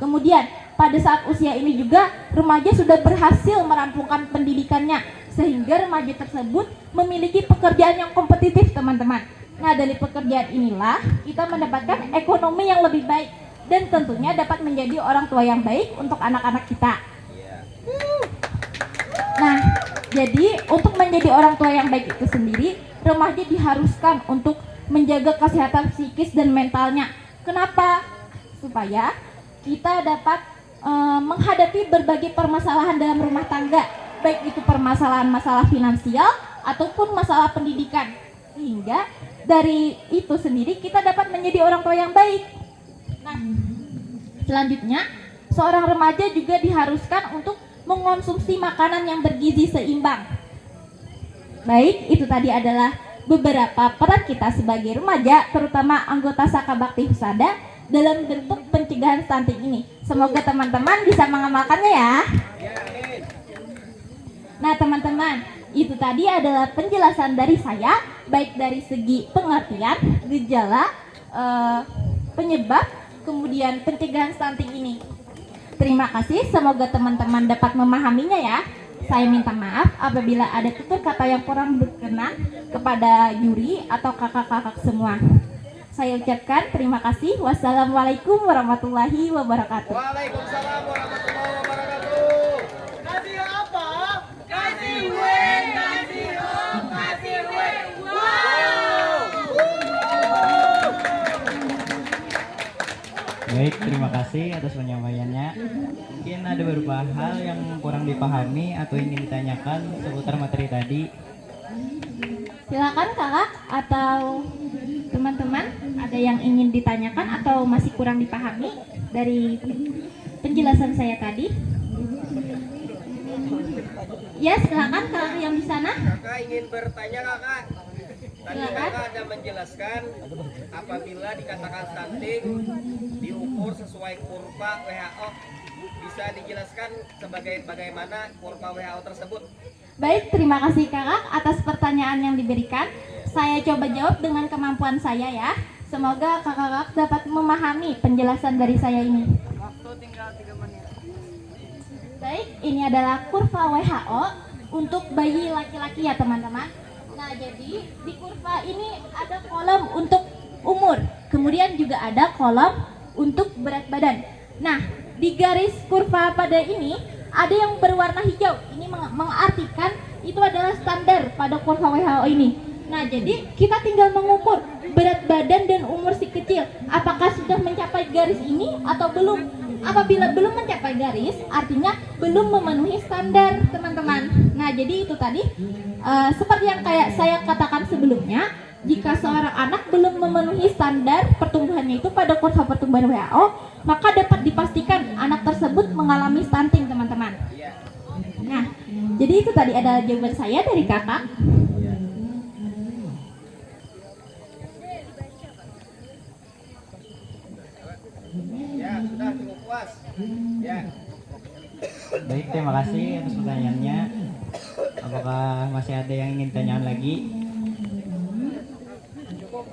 Kemudian, pada saat usia ini juga remaja sudah berhasil merampungkan pendidikannya sehingga remaja tersebut memiliki pekerjaan yang kompetitif, teman-teman. Nah, dari pekerjaan inilah kita mendapatkan ekonomi yang lebih baik dan tentunya dapat menjadi orang tua yang baik untuk anak-anak kita. Nah, jadi untuk menjadi orang tua yang baik itu sendiri, remaja diharuskan untuk menjaga kesehatan psikis dan mentalnya. Kenapa? Supaya kita dapat menghadapi berbagai permasalahan dalam rumah tangga, baik itu permasalahan masalah finansial ataupun masalah pendidikan. Sehingga dari itu sendiri kita dapat menjadi orang tua yang baik. Nah, selanjutnya seorang remaja juga diharuskan untuk mengonsumsi makanan yang bergizi seimbang. Baik, itu tadi adalah beberapa peran kita sebagai remaja, terutama anggota Saka Bakti Husada dalam bentuk pencegahan stunting ini. Semoga teman-teman bisa mengamalkannya ya. Nah, teman-teman, itu tadi adalah penjelasan dari saya, baik dari segi pengertian, gejala, penyebab, kemudian pencegahan stunting ini. Terima kasih, semoga teman-teman dapat memahaminya ya. Saya minta maaf apabila ada tutur kata yang kurang berkenan kepada juri atau kakak-kakak semua. Saya ucapkan terima kasih. Wassalamualaikum warahmatullahi wabarakatuh. Waalaikumsalam warahmatullahi wabarakatuh. Kasih apa? Kasih win, kasih home, kasih win. Wow. Baik, terima kasih atas penyampaiannya. Mungkin ada beberapa hal yang kurang dipahami atau ingin ditanyakan seputar materi tadi. Silakan kakak atau teman-teman ada yang ingin ditanyakan atau masih kurang dipahami dari penjelasan saya tadi? Ya, silakan kakak yang di sana. Kakak ingin bertanya kakak. Tadi Silakan. kakak ada menjelaskan apabila dikatakan stunting diukur sesuai kurva WHO. Bisa dijelaskan sebagai bagaimana kurva WHO tersebut? Baik, terima kasih kakak atas pertanyaan yang diberikan. Saya coba jawab dengan kemampuan saya ya. Semoga kakak dapat memahami penjelasan dari saya ini. Waktu tinggal 3 menit. Baik, ini adalah kurva WHO untuk bayi laki-laki ya teman-teman. Nah, jadi di kurva ini ada kolom untuk umur, kemudian juga ada kolom untuk berat badan. Nah, di garis kurva pada ini ada yang berwarna hijau. Ini mengartikan itu adalah standar pada kurva WHO ini. Nah, jadi kita tinggal mengukur berat badan dan umur si kecil. Apakah sudah mencapai garis ini atau belum? Apabila belum mencapai garis, artinya belum memenuhi standar, teman-teman. Nah, jadi itu tadi seperti yang kayak saya katakan sebelumnya, jika seorang anak belum memenuhi standar pertumbuhannya itu pada kurva pertumbuhan WHO, maka dapat dipastikan anak tersebut mengalami stunting, teman-teman. Nah, jadi itu tadi adalah jawaban saya dari kakak. Ya, sudah cukup puas. Ya. Baik, terima kasih atas pertanyaannya. Apakah masih ada yang ingin tanyakan lagi?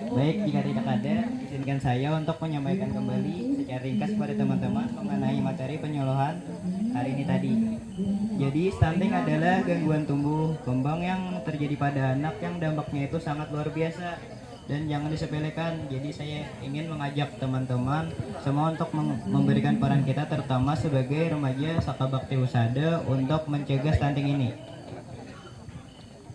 Baik, jika tidak ada, izinkan saya untuk menyampaikan kembali secara ringkas pada teman-teman mengenai materi penyuluhan hari ini tadi. Jadi, stunting adalah gangguan tumbuh kembang yang terjadi pada anak yang dampaknya itu sangat luar biasa dan jangan disepelekan. Jadi saya ingin mengajak teman-teman semua untuk memberikan peran kita, terutama sebagai remaja Saka Bakti Husada, untuk mencegah stunting ini.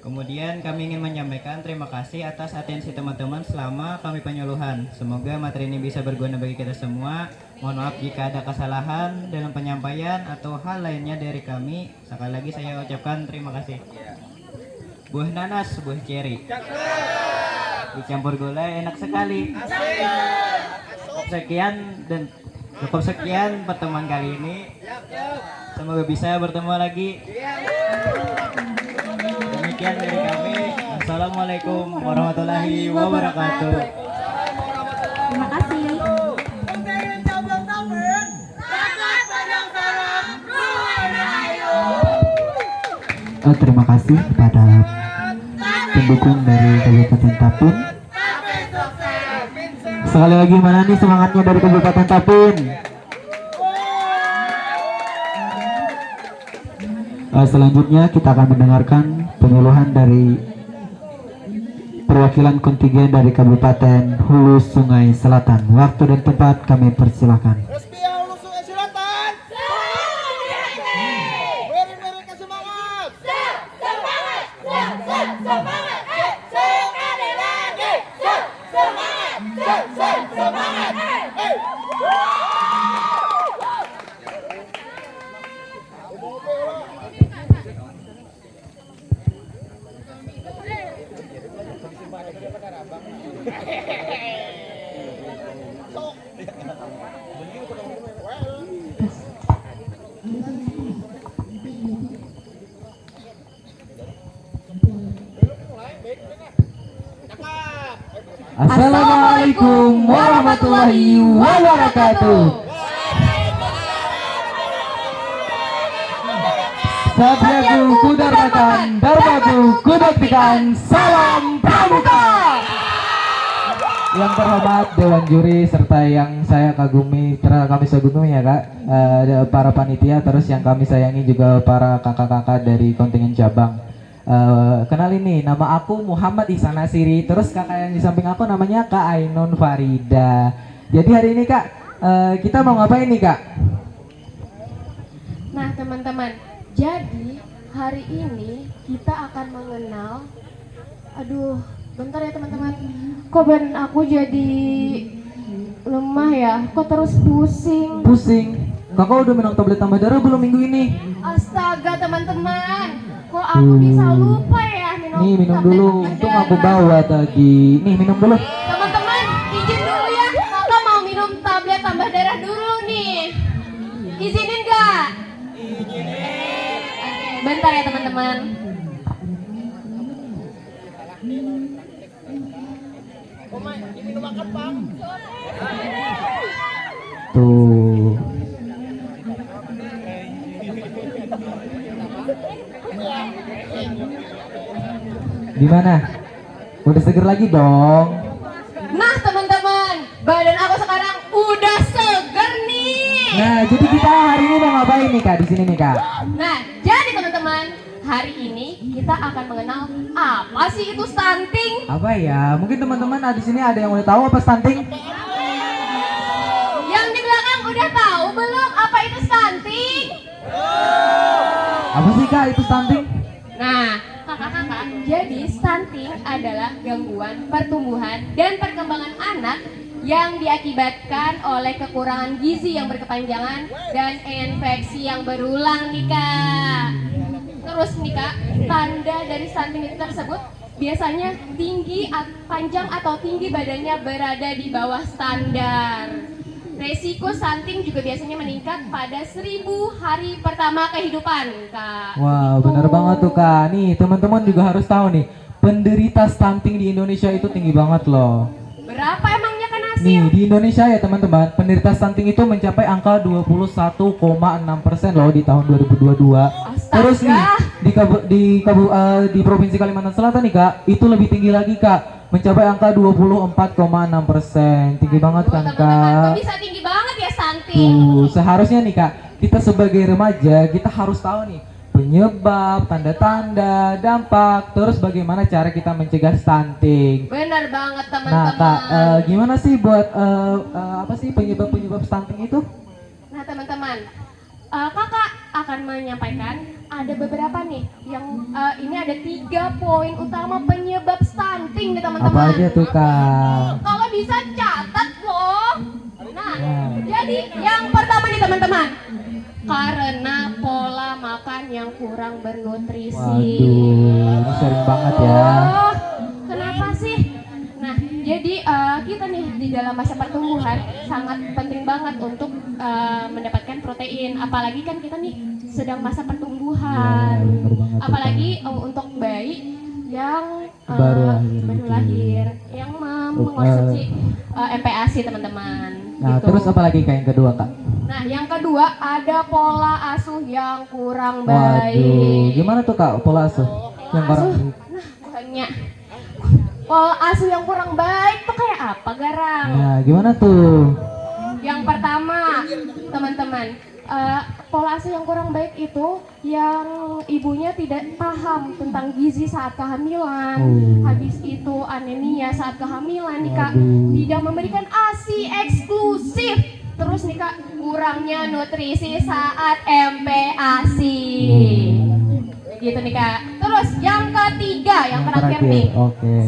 Kemudian kami ingin menyampaikan terima kasih atas atensi teman-teman selama kami penyuluhan. Semoga materi ini bisa berguna bagi kita semua. Mohon maaf jika ada kesalahan dalam penyampaian atau hal lainnya dari kami. Sekali lagi saya ucapkan terima kasih. Buah nanas, buah ceri, dicampur gula enak sekali. Cukup sekian pertemuan kali ini. Semoga bisa bertemu lagi. Demikian dari kami. Assalamualaikum warahmatullahi wabarakatuh. Terima kasih. Terima kasih kepada pendukung dari Kabupaten Tapin. Sekali lagi, mana nih semangatnya dari Kabupaten Tapin? Selanjutnya kita akan mendengarkan penyuluhan dari perwakilan kontingen dari Kabupaten Hulu Sungai Selatan. Waktu dan tempat kami persilakan. Hulu Sungai Selatan. Beri ke semangat. Semangat. Semangat. Sekali lagi. Semangat. Semangat. Assalamualaikum warahmatullahi wabarakatuh. Sabyaku kudarmatan, darmaku kudaktikan, salam pramuka. Yang terhormat Dewan Juri serta yang saya kagumi, kami sagumi ya kak, para panitia, terus yang kami sayangi juga para kakak-kakak dari kontingen cabang. Kenalin nih, nama aku Muhammad Ihsan Nasiri. Terus kakak yang di samping aku namanya Kak Ainun Farida. Jadi hari ini kak, kita mau ngapain nih kak? Nah teman-teman, jadi hari ini kita akan mengenal. Aduh, bentar ya teman-teman. Kok badan aku jadi lemah ya? Kok terus pusing? Pusing? Kakak udah minum tablet tambah darah belum minggu ini? Astaga teman-teman, kok aku bisa lupa ya minum. Nih minum tablet dulu, tambah untung darah. aku bawa tadi. Nih minum dulu. Teman-teman, izin dulu ya. Kakak mau minum tablet tambah darah dulu nih. Izinin gak? Bentar ya teman-teman. Tuh. Gimana? Udah seger lagi dong? Nah teman-teman, badan aku sekarang udah seger nih. Nah, jadi kita hari ini mau ngapain nih kak di sini nih kak? Nah, jadi teman-teman, hari ini kita akan mengenal apa sih itu stunting. Apa ya? Mungkin teman-teman di sini ada yang udah tahu apa stunting? Yang di belakang udah tahu belum apa itu stunting? Apa sih kak itu stunting? Nah, kakak-kakak Jadi stunting adalah gangguan pertumbuhan dan perkembangan anak yang diakibatkan oleh kekurangan gizi yang berkepanjangan dan infeksi yang berulang nih Kak. Terus nih Kak, tanda dari stunting itu tersebut biasanya tinggi, panjang atau tinggi badannya berada di bawah standar. Resiko stunting juga biasanya meningkat pada 1000 hari pertama kehidupan, Kak. Wah, benar banget tuh Kak. Nih, teman-teman juga harus tahu nih, penderita stunting di Indonesia itu tinggi banget loh. Berapa emangnya Kak Nasir? Nih, di Indonesia ya teman-teman, penderita stunting itu mencapai angka 21,6% loh di tahun 2022. Terus nih, di Provinsi Kalimantan Selatan nih Kak, itu lebih tinggi lagi Kak, mencapai angka 24,6%. Tinggi banget kan Teman-teman, Kak? kok bisa tinggi banget ya stunting? Tuh, seharusnya nih Kak, kita sebagai remaja, kita harus tahu nih penyebab, tanda-tanda, dampak, terus bagaimana cara kita mencegah stunting. Benar banget Nah teman-teman. Kak, gimana sih buat apa sih penyebab stunting itu? Nah teman-teman, kakak akan menyampaikan ada beberapa nih yang ini ada 3 poin utama penyebab stunting nih teman-teman. Apa aja tuh Kak? Kalau bisa catat loh. Nah, jadi yang pertama nih teman-teman, karena pola makan yang kurang bernutrisi. Waduh, ini sering banget ya. Oh, kenapa sih? Nah, jadi kita nih di dalam masa pertumbuhan sangat penting banget untuk mendapatkan protein. Apalagi kan kita nih sedang masa pertumbuhan. Ya, bener banget tuh, Apalagi untuk bayi yang Baru lahir, yang mengonsumsi MPASI teman-teman. Nah, gitu. terus apa lagi Kak yang kedua Kak? Nah, yang kedua ada pola asuh yang kurang Waduh, baik. gimana tuh Kak pola asuh yang kurang Asuh, baik? nah banyak. Pola asuh yang kurang baik tuh kayak apa, Garang? Nah, gimana tuh? Yang pertama, teman-teman, pola asuh yang kurang baik itu yang ibunya tidak paham tentang gizi saat kehamilan. Habis itu anemia saat kehamilan nih Kak, tidak memberikan ASI eksklusif. Terus nih Kak, kurangnya nutrisi saat MPASI. Gitu nih Kak. Terus yang ketiga, yang terakhir nih,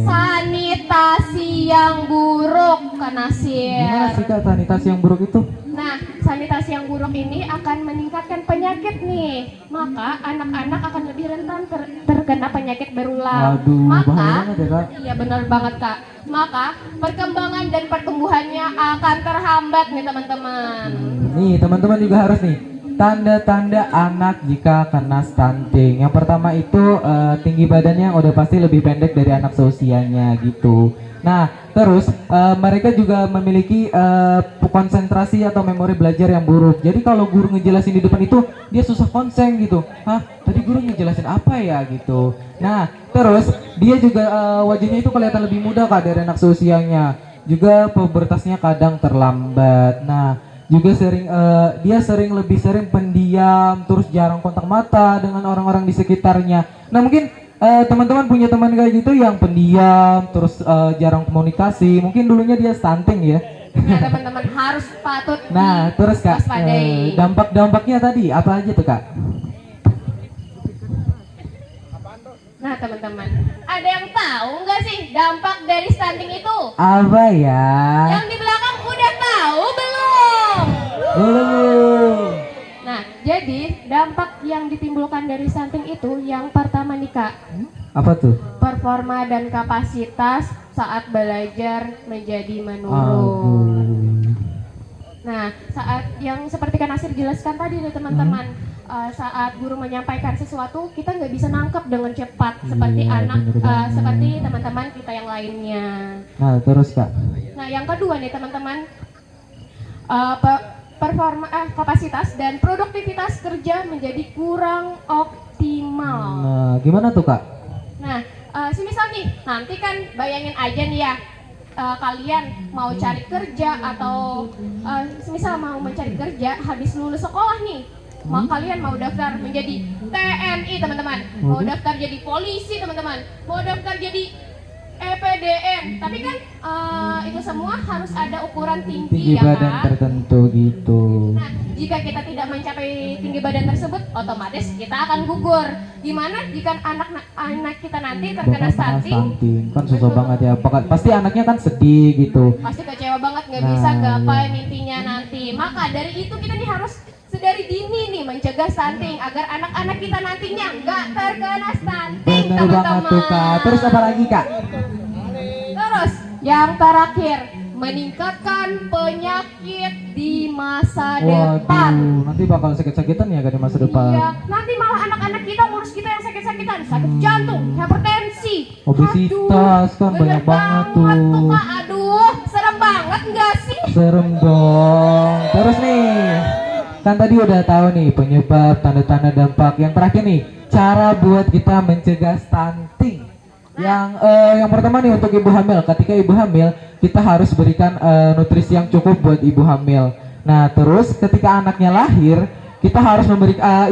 sanitasi yang buruk, Kak Nasir. Gimana sih Kak sanitasi yang buruk itu? Nah, sanitasi yang buruk ini akan meningkatkan penyakit nih. Maka anak-anak akan lebih rentan terkena penyakit berulang. Waduh, Maka, bahaya banget ya Kak. iya benar banget Kak. Maka perkembangan dan pertumbuhannya akan terhambat nih teman-teman. Nih teman-teman juga harus nih tanda-tanda anak jika kena stunting. Yang pertama itu tinggi badannya udah pasti lebih pendek dari anak seusianya gitu. Nah terus mereka juga memiliki konsentrasi atau memori belajar yang buruk. Jadi kalau guru ngejelasin di depan itu dia susah konsen gitu. Hah tadi guru ngejelasin apa ya gitu. Nah terus dia juga wajahnya itu kelihatan lebih muda Kak dari anak seusianya. Juga pubertasnya kadang terlambat. Nah juga dia lebih sering pendiam, terus jarang kontak mata dengan orang-orang di sekitarnya. Nah mungkin teman-teman punya teman kayak gitu yang pendiam, terus jarang komunikasi, mungkin dulunya dia stunting ya. Nah teman-teman harus patut Nah terus Kak, diwaspadai. dampak-dampaknya tadi apa aja tuh Kak? Nah teman-teman, ada yang tahu nggak sih dampak dari stunting itu? Apa ya? Yang di belakang udah tahu belum? Belum. Nah, jadi dampak yang ditimbulkan dari stunting itu yang pertama nih Kak, Apa tuh? performa dan kapasitas saat belajar menjadi menurun. Nah, saat yang seperti Kak Nasir jelaskan tadi nih teman-teman, saat guru menyampaikan sesuatu kita nggak bisa nangkep dengan cepat seperti seperti teman-teman kita yang lainnya. Nah terus Kak? Nah, yang kedua nih teman-teman, performa kapasitas dan produktivitas kerja menjadi kurang optimal. Nah gimana tuh Kak? Nah, semisal nih, nanti kan bayangin aja nih ya, kalian mau cari kerja atau semisal mau mencari kerja habis lulus sekolah nih, kalian mau daftar menjadi TNI teman-teman, mau daftar jadi polisi teman-teman, mau daftar jadi EPDM. Tapi kan itu semua harus ada ukuran tinggi Tinggi ya badan kan? tertentu gitu. Nah, jika kita tidak mencapai tinggi badan tersebut, otomatis kita akan gugur. Gimana jika anak kita nanti terkena Bakal kena stunting? stunting. Kan susah banget ya. Pasti anaknya kan sedih gitu. Pasti kecewa banget, nggak Nah, bisa gapai iya. mimpinya nanti. Maka dari itu kita nih harus sedari dini nih mencegah stunting agar anak-anak kita nantinya nggak terkena stunting, Bener banget teman-teman. tuh Kak. Terus apa lagi Kak? Terus yang terakhir, meningkatkan penyakit di masa depan. Waduh, nanti bakal sakit-sakitan ya Kak di masa depan. Iya, nanti malah anak-anak kita ngurus kita yang sakit-sakitan, sakit jantung, hipertensi, Obesitas kan bener banyak banget tuh. Kak. Aduh, serem banget nggak sih? Serem dong. Terus nih, kan tadi udah tahu nih penyebab, tanda-tanda, dampak. Yang terakhir nih, cara buat kita mencegah stunting. Yang pertama nih untuk ibu hamil. Ketika ibu hamil, kita harus berikan nutrisi yang cukup buat ibu hamil. Nah, terus ketika anaknya lahir, kita harus memberikan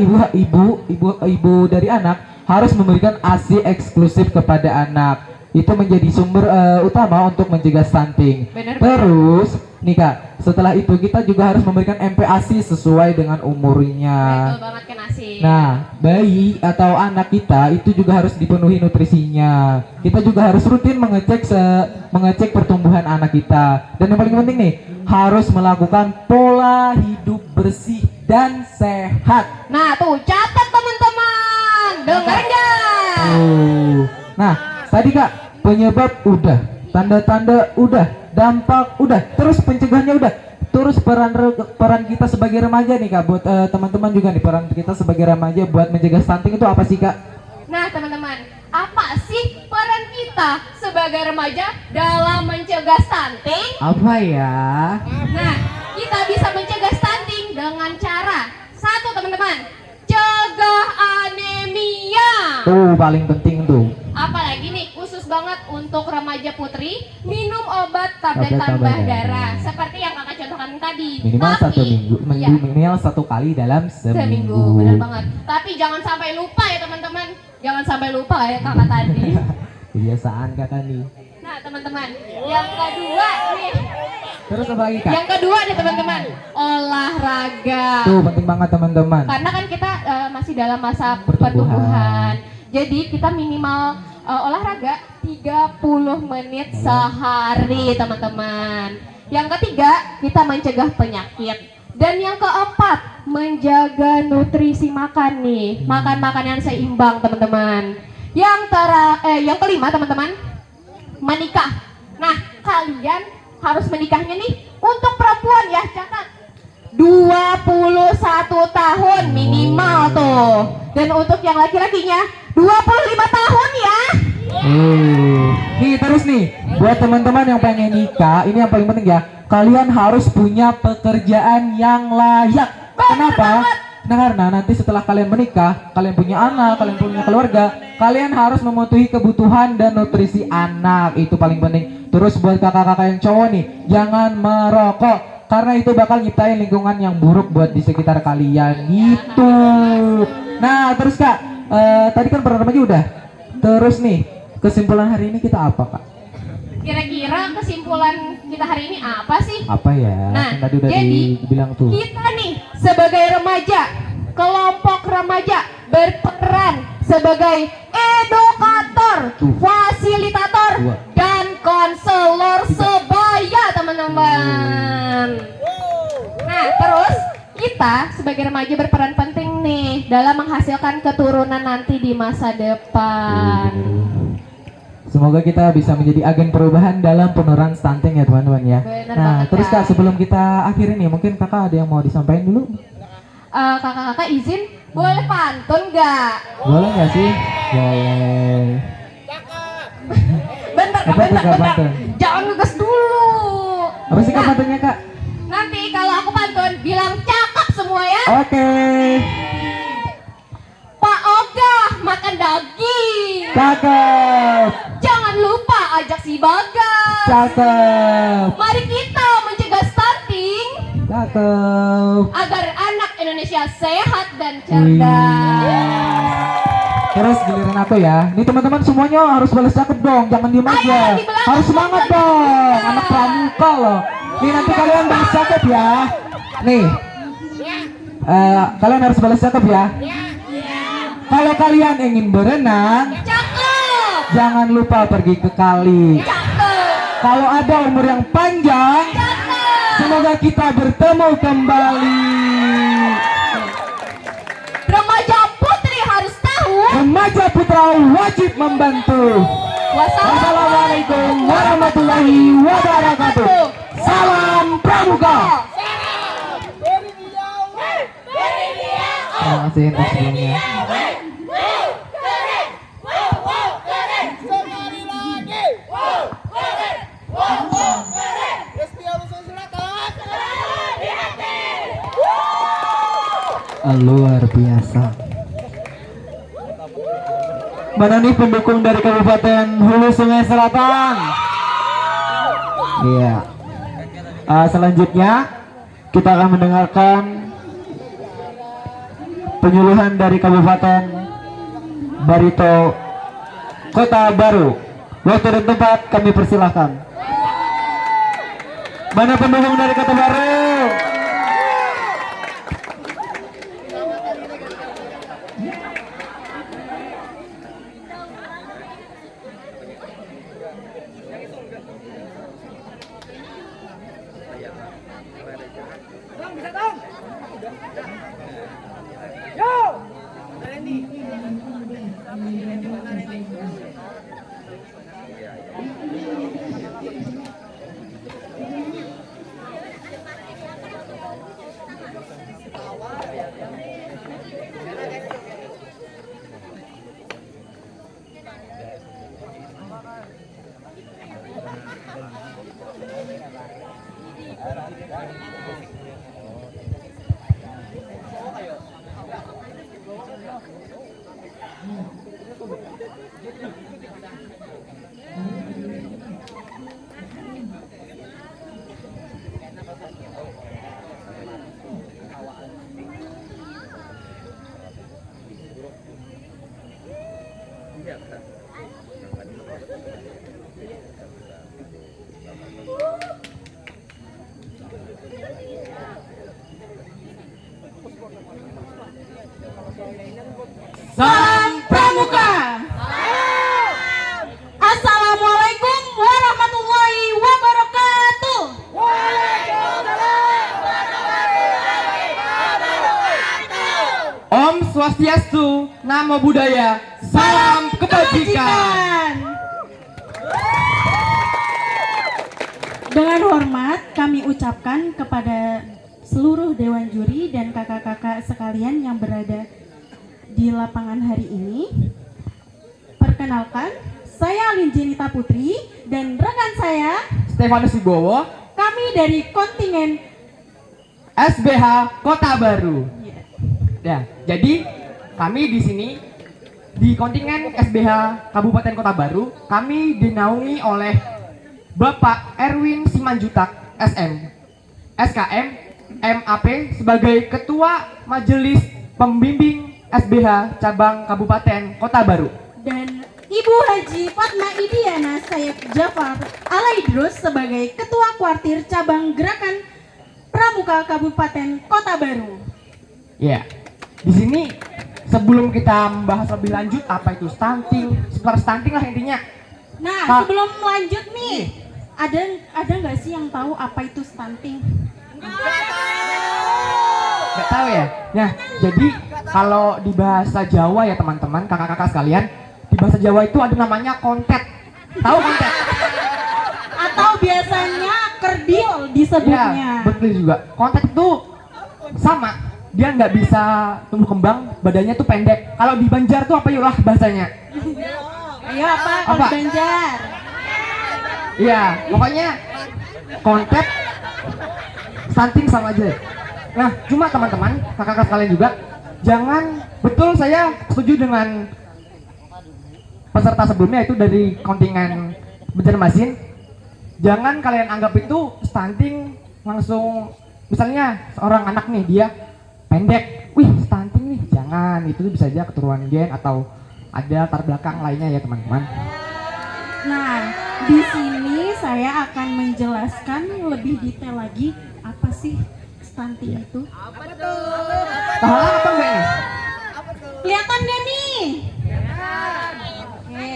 ibu dari anak harus memberikan ASI eksklusif kepada anak. Itu menjadi sumber utama untuk mencegah stunting. Bener. Terus nih Kak, setelah itu kita juga harus memberikan MPASI sesuai dengan umurnya. Betul banget kan Asih. Nah, bayi atau anak kita itu juga harus dipenuhi nutrisinya. Kita juga harus rutin mengecek pertumbuhan anak kita. Dan yang paling penting nih, harus melakukan pola hidup bersih dan sehat. Nah tuh catat teman-teman, dengar nggak? Nah, tadi Kak, penyebab udah, tanda-tanda udah, dampak udah, terus pencegahannya udah. Terus peran kita sebagai remaja nih Kak, buat teman-teman juga nih, peran kita sebagai remaja buat mencegah stunting itu apa sih Kak? Nah teman-teman, apa sih peran kita sebagai remaja dalam mencegah stunting? Apa ya? Nah, kita bisa mencegah stunting dengan cara satu teman-teman, cegah anemia. Tuh paling penting tuh. Apalagi nih khusus banget untuk remaja putri, minum obat tablet Tablet tambah tambah darah seperti yang kakak contohkan tadi. Minimal Tapi, satu minggu, iya, minimal 1 kali dalam seminggu. benar banget. Tapi jangan sampai lupa ya teman-teman, jangan sampai lupa ya kakak tadi. Kebiasaan Kakak nih. Nah teman-teman, yang kedua nih, Terus apa lagi Kak? yang kedua nih teman-teman, olahraga. Tuh penting banget teman-teman. Karena kan kita masih dalam masa Pertumbuhan. pertumbuhan. Jadi kita minimal olahraga 30 menit sehari teman-teman. Yang ketiga, kita mencegah penyakit. Dan yang keempat, menjaga nutrisi makan nih. Makan makanan yang seimbang teman-teman. Yang kelima teman-teman, menikah. Nah, kalian harus menikahnya nih untuk perempuan ya, catat 21 tahun minimal tuh. Dan untuk yang laki-lakinya 25 tahun ya. Nih terus nih, buat teman-teman yang pengen nikah, ini yang paling penting ya. Kalian harus punya pekerjaan yang layak. Kenapa? Nah, karena nanti setelah kalian menikah, kalian punya anak, kalian punya keluarga, kalian harus memenuhi kebutuhan dan nutrisi anak. Itu paling penting. Terus buat kakak-kakak yang cowok nih, jangan merokok karena itu bakal nyiptain lingkungan yang buruk buat di sekitar kalian gitu. Nah, terus Kak, tadi kan peran remaja udah. Terus nih, kesimpulan hari ini kita apa Kak? Kira-kira kesimpulan kita hari ini apa sih? Apa ya? Nah, kan tadi udah jadi dibilang tuh. kita nih sebagai remaja, kelompok remaja berperan sebagai edukator, fasilitator, dan konselor sebaya teman-teman. Nah, terus kita sebagai remaja berperan penting nih dalam menghasilkan keturunan nanti di masa depan. Semoga kita bisa menjadi agen perubahan dalam penurunan stunting ya teman-teman ya. Bener Nah, banget, terus Kak. Kak, sebelum kita akhiri nih, mungkin Kakak ada yang mau disampaikan dulu? Kakak-kakak izin boleh pantun nggak? Boleh nggak sih? Boleh. Bentar, Kak, Apa tuh, bentar, Kak, bentar. pantun? Jangan ngegas dulu. Apa sih Kak Nah, pantunnya Kak? nanti kalau aku pantun bilang cakep semua ya. Oke. Pak Ogah makan daging. Cakep. Jangan lupa ajak si Bagas. Cakep. Mari kita mencegah stunting Cakep. agar anak Indonesia sehat dan cerdas. Terus giliran aku ya. Nih teman-teman semuanya harus balas cakep dong, jangan diem aja. Harus semangat dong, anak pramuka loh. Nih nanti kalian balas cakep ya. Nih, kalian harus balas cakep ya. Kalau kalian ingin berenang, jangan lupa pergi ke kali. Kalau ada umur yang panjang, semoga kita bertemu kembali. Remaja putri harus tahu. Remaja putra wajib membantu. Wassalamualaikum warahmatullahi wabarakatuh. Salam pramuka. Terima kasih untuk sebelumnya. Luar biasa. Mana nih pendukung dari Kabupaten Hulu Sungai Selatan? Iya. Selanjutnya kita akan mendengarkan penyuluhan dari Kabupaten Barito Kota Baru. Waktu dan tempat kami persilahkan. Mana pendukung dari Kota Baru? Salam pramuka. Assalamualaikum warahmatullahi wabarakatuh. Om Swastiastu, Namo Buddhaya, salam kebajikan. Dengan hormat kami ucapkan kepada seluruh dewan juri dan kakak-kakak sekalian yang berada di lapangan hari ini. Perkenalkan, saya Alin Jenita Putri dan rekan saya Stefanus Wibowo, kami dari kontingen SBH Kota Baru. ya, Ya, jadi kami di sini di kontingen SBH Kabupaten Kota Baru, kami dinaungi oleh Bapak Erwin Simanjutak SM, SKM, MAP sebagai Ketua Majelis Pembimbing SBH Cabang Kabupaten Kota Baru. dan Ibu Haji Fatma Idiana Sayyid Jafar Alaidrus sebagai Ketua Kuartir Cabang Gerakan Pramuka Kabupaten Kota Baru. Ya, di sini sebelum kita membahas lebih lanjut apa itu stunting, seputar stunting lah intinya. Nah, Kak. sebelum lanjut nih, ada nggak sih yang tahu apa itu stunting? Nggak tahu ya? Nah, jadi kalau di bahasa Jawa ya teman-teman, kakak-kakak sekalian, di bahasa Jawa itu ada namanya kontet. Tahu kontet? Atau biasanya kerdil disebutnya. Ya, betul juga. Kontet itu sama, dia nggak bisa tumbuh kembang, badannya tuh pendek. Kalau di Banjar tuh apa yulah bahasanya? Ayo apa kalau Apa? di Banjar? Iya, pokoknya kontet stunting sama aja. Nah, cuma teman-teman, kakak-kakak sekalian juga, jangan, betul saya setuju dengan peserta sebelumnya itu dari kontingen Banjarmasin. Jangan kalian anggap itu stunting langsung, misalnya seorang anak nih dia pendek, wih stunting nih, jangan, itu bisa aja keturunan gen atau ada latar belakang lainnya ya teman-teman. Nah, di sini saya akan menjelaskan lebih detail lagi apa sih stunting itu. Tahu apa enggak nih? Kelihatan gak nih? Oke.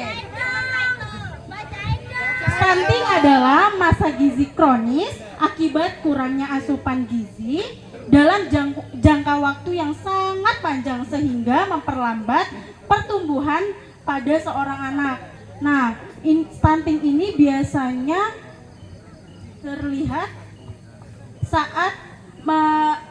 Stunting adalah masa gizi kronis akibat kurangnya asupan gizi dalam jangka waktu yang sangat panjang sehingga memperlambat pertumbuhan pada seorang anak. Nah, stunting ini biasanya terlihat saat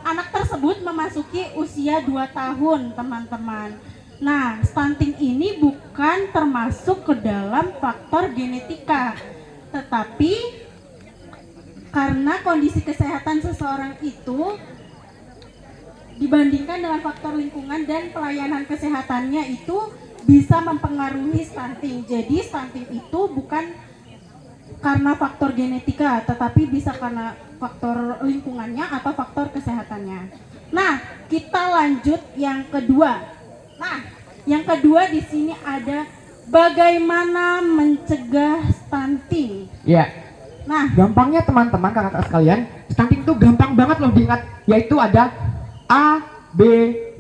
anak tersebut memasuki usia 2 tahun, teman-teman. Nah, stunting ini bukan termasuk ke dalam faktor genetika, tetapi karena kondisi kesehatan seseorang itu dibandingkan dengan faktor lingkungan dan pelayanan kesehatannya itu bisa mempengaruhi stunting. Jadi stunting itu bukan karena faktor genetika, tetapi bisa karena faktor lingkungannya atau faktor kesehatannya. Nah, kita lanjut yang kedua. Nah, yang kedua di sini ada bagaimana mencegah stunting. Ya. Nah, Gampangnya teman-teman, kakak-kakak sekalian, stunting itu gampang banget loh diingat, yaitu ada A, B,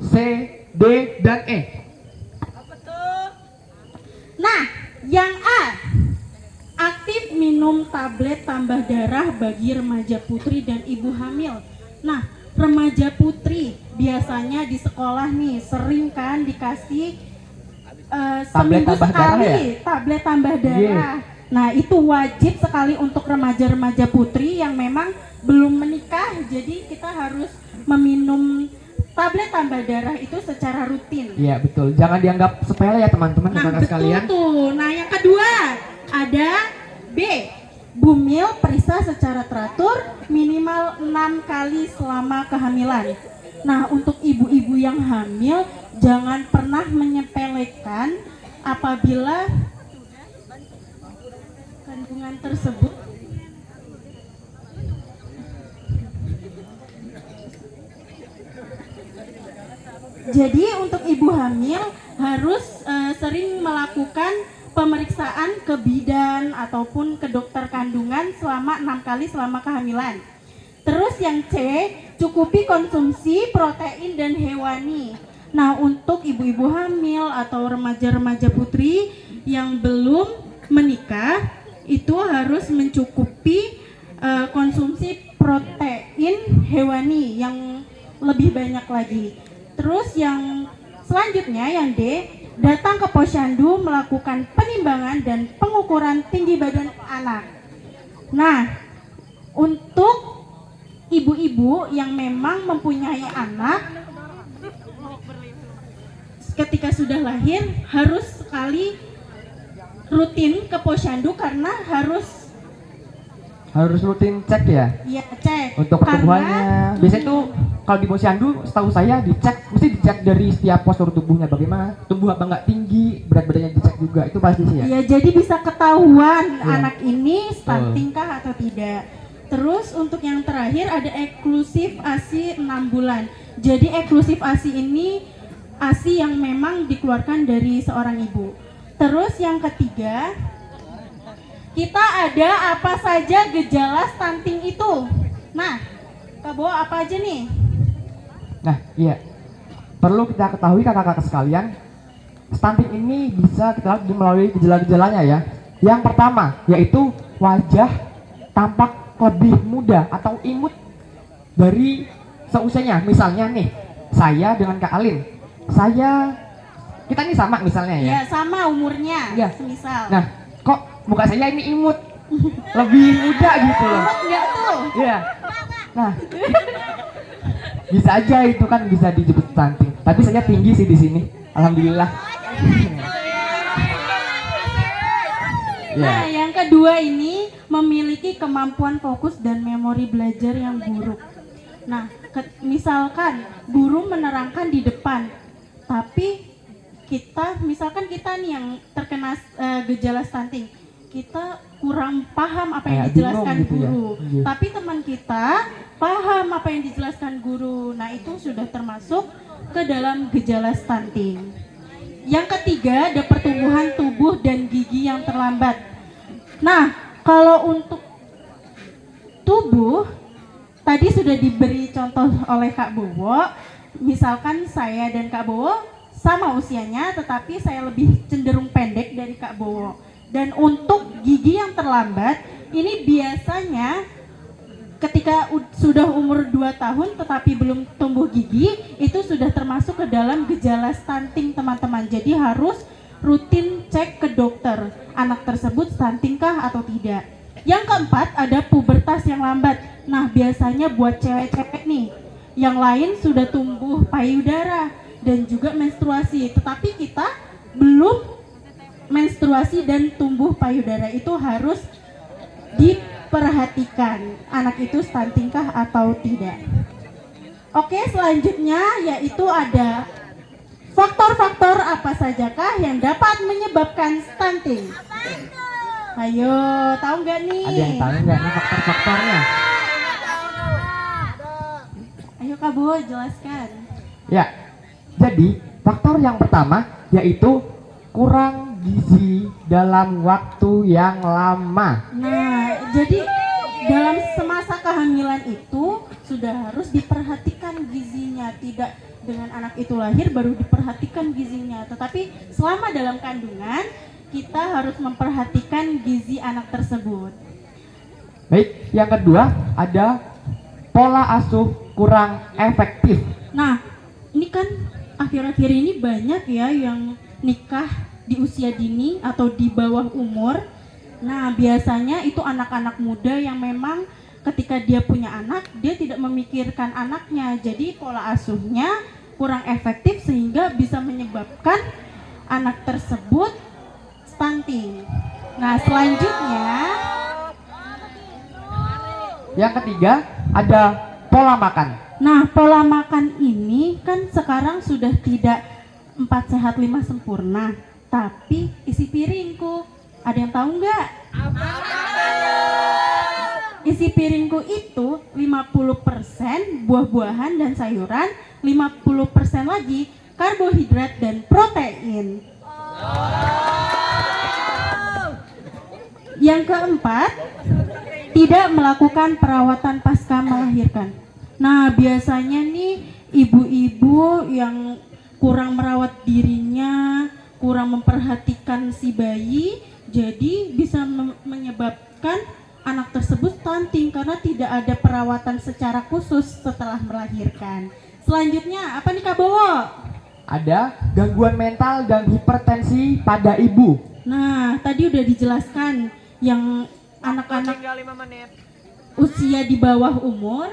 C, D, dan E. Nah, yang A, aktif minum tablet tambah darah bagi remaja putri dan ibu hamil. Nah, remaja putri biasanya di sekolah nih sering kan dikasih seminggu tambah darah sekali ya? tablet tambah darah. Nah, itu wajib sekali untuk remaja-remaja putri yang memang belum menikah. Jadi kita harus meminum tablet tambah darah itu secara rutin. Iya betul, jangan dianggap sepele ya teman-teman, Nah, kakak betul sekalian. tuh. Nah, yang kedua ada B, bumil periksa secara teratur minimal 6 kali selama kehamilan. Nah, untuk ibu-ibu yang hamil jangan pernah menyepelekan apabila kandungan tersebut jadi untuk ibu hamil harus sering melakukan pemeriksaan ke bidan ataupun ke dokter kandungan selama 6 kali selama kehamilan. Terus yang C, cukupi konsumsi protein dan hewani. Nah, untuk ibu-ibu hamil atau remaja-remaja putri yang belum menikah itu harus mencukupi konsumsi protein hewani yang lebih banyak lagi. Terus yang selanjutnya yang D, datang ke posyandu melakukan penimbangan dan pengukuran tinggi badan anak. Nah, untuk ibu-ibu yang memang mempunyai anak ketika sudah lahir harus sekali rutin ke posyandu karena harus rutin cek ya cek untuk pertumbuhannya. Biasanya tuh kalau di posyandu setahu saya mesti dicek dari setiap postur tubuhnya, bagaimana tumbuh apa enggak tinggi, berat badannya dicek juga, itu pasti sih ya. Iya, jadi bisa ketahuan Iya. anak ini stunting kah atau tidak. Terus untuk yang terakhir ada eksklusif ASI 6 bulan. Jadi eksklusif ASI ini ASI yang memang dikeluarkan dari seorang ibu. Terus yang ketiga, kita ada apa saja gejala stunting itu. Nah, Kak Bo, apa aja nih? Nah, iya. Perlu kita ketahui kakak-kakak sekalian, stunting ini bisa kita lihat melalui gejala-gejalanya ya. Yang pertama yaitu wajah tampak lebih muda atau imut dari seusianya. Misalnya nih, saya dengan Kak Alin, kita ini sama misalnya ya. Ya, sama umurnya, Iya. semisal. Nah, kok muka saya ini imut, lebih muda gitu loh. Imut nggak tuh? Iya. Nah, bisa aja itu kan bisa disebut stunting. Tapi saya tinggi sih di sini, alhamdulillah. Nah, yang kedua ini memiliki kemampuan fokus dan memori belajar yang buruk. Nah, misalkan guru menerangkan di depan, tapi misalkan kita nih yang terkena gejala stunting, kita kurang paham apa yang dijelaskan gitu ya. guru. Tapi teman kita paham apa yang dijelaskan guru. Nah, itu sudah termasuk ke dalam gejala stunting. Yang ketiga ada pertumbuhan tubuh dan gigi yang terlambat. Nah, kalau untuk tubuh tadi sudah diberi contoh oleh Kak Bowo. Misalkan saya dan Kak Bowo sama usianya, tetapi saya lebih cenderung pendek dari Kak Bowo. Dan untuk gigi yang terlambat, ini biasanya ketika sudah umur 2 tahun tetapi belum tumbuh gigi, itu sudah termasuk ke dalam gejala stunting teman-teman. Jadi harus rutin cek ke dokter, anak tersebut stunting kah atau tidak. Yang keempat ada pubertas yang lambat. Nah, biasanya buat cewek-cewek nih, yang lain sudah tumbuh payudara dan juga menstruasi, tetapi kita belum menstruasi dan tumbuh payudara. Itu harus diperhatikan, anak itu stunting kah atau tidak. Oke, selanjutnya yaitu ada faktor-faktor apa sajakah yang dapat menyebabkan stunting. Ayo, tahu nggak nih? Ada yang tahu nggak nih faktor-faktornya? Ayo Kak Bo, jelaskan. Ya, jadi faktor yang pertama yaitu kurang gizi dalam waktu yang lama. Nah, jadi dalam semasa kehamilan itu sudah harus diperhatikan gizinya. Tidak dengan anak itu lahir baru diperhatikan gizinya, tetapi selama dalam kandungan kita harus memperhatikan gizi anak tersebut. Baik, yang kedua ada pola asuh kurang efektif. Nah, ini kan akhir-akhir ini banyak ya yang nikah di usia dini atau di bawah umur. Nah, biasanya itu anak-anak muda yang memang ketika dia punya anak, dia tidak memikirkan anaknya. Jadi pola asuhnya kurang efektif sehingga bisa menyebabkan anak tersebut stunting. Nah, selanjutnya yang ketiga ada pola makan. Nah, pola makan ini kan sekarang sudah tidak 4 sehat 5 sempurna, tapi isi piringku. Ada yang tahu nggak? Isi piringku itu 50% buah-buahan dan sayuran, 50% lagi karbohidrat dan protein. Yang keempat, tidak melakukan perawatan pasca melahirkan. Nah, biasanya nih ibu-ibu yang kurang merawat dirinya, kurang memperhatikan si bayi, jadi bisa menyebabkan anak tersebut stunting karena tidak ada perawatan secara khusus setelah melahirkan. Selanjutnya, apa nih Kak Bowo? Ada gangguan mental dan hipertensi pada ibu. Nah, tadi udah dijelaskan yang anak-anak usia di bawah umur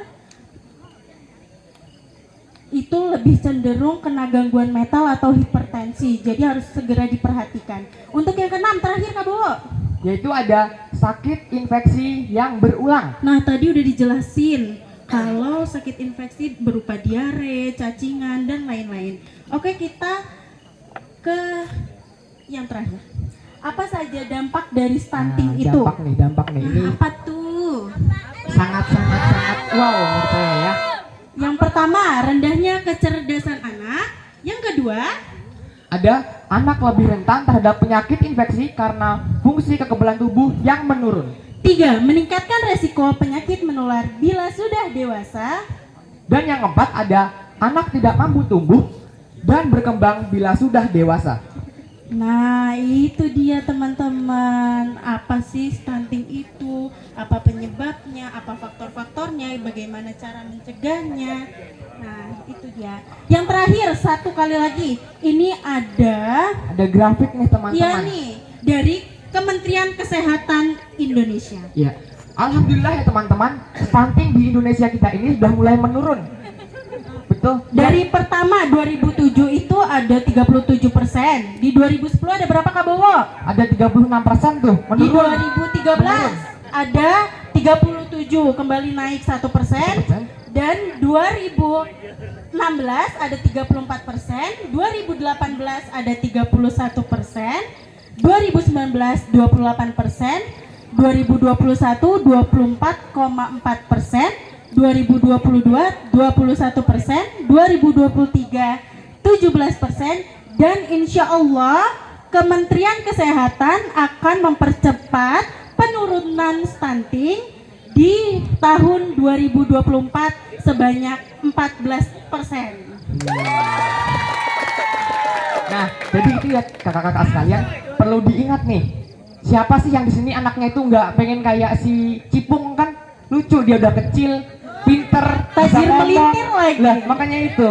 itu lebih cenderung kena gangguan mental atau hipertensi, jadi harus segera diperhatikan. Untuk yang keenam terakhir Kak Bowo, yaitu ada sakit infeksi yang berulang. nah tadi udah dijelasin kalau sakit infeksi berupa diare, cacingan dan lain-lain. Oke, kita ke yang terakhir. Apa saja dampak dari stunting itu? Dampak nih. Ini Apa tuh? sangat wow menurut saya ya. Yang pertama, rendahnya kecerdasan anak. Yang kedua, Ada anak lebih rentan terhadap penyakit infeksi karena fungsi kekebalan tubuh yang menurun. 3. Meningkatkan resiko penyakit menular bila sudah dewasa. Dan yang keempat ada anak tidak mampu tumbuh dan berkembang bila sudah dewasa. Nah, itu dia teman-teman. Apa sih stunting itu? Apa penyebabnya? Apa faktor-faktornya? Bagaimana cara mencegahnya? Nah, itu dia. Yang terakhir, satu kali lagi. Ini ada grafik nih teman-teman. Iya nih, dari Kementerian Kesehatan Indonesia. Ya, alhamdulillah ya teman-teman, stunting di Indonesia kita ini sudah mulai menurun. Betul. Dari pertama 2007 itu ada 37%. Di 2010 ada berapa Kak Bowo? Ada 36% tuh menurun. Di 2013 ada 37, kembali naik 1%. Dan 2016 ada 34%, 2018 ada 31%, 2019 28%, 2021 24,4%, 2022 21%, 2023 17%, Dan insya Allah Kementerian Kesehatan akan mempercepat penurunan stunting di tahun 2024 sebanyak 14%. Nah, jadi itu ya kakak-kakak sekalian, perlu diingat nih. Siapa sih yang di sini anaknya itu nggak pengen kayak si Cipung kan? Lucu, dia udah kecil, pinter, Tajir bisa ngomong. melintir lagi. Lah, makanya itu.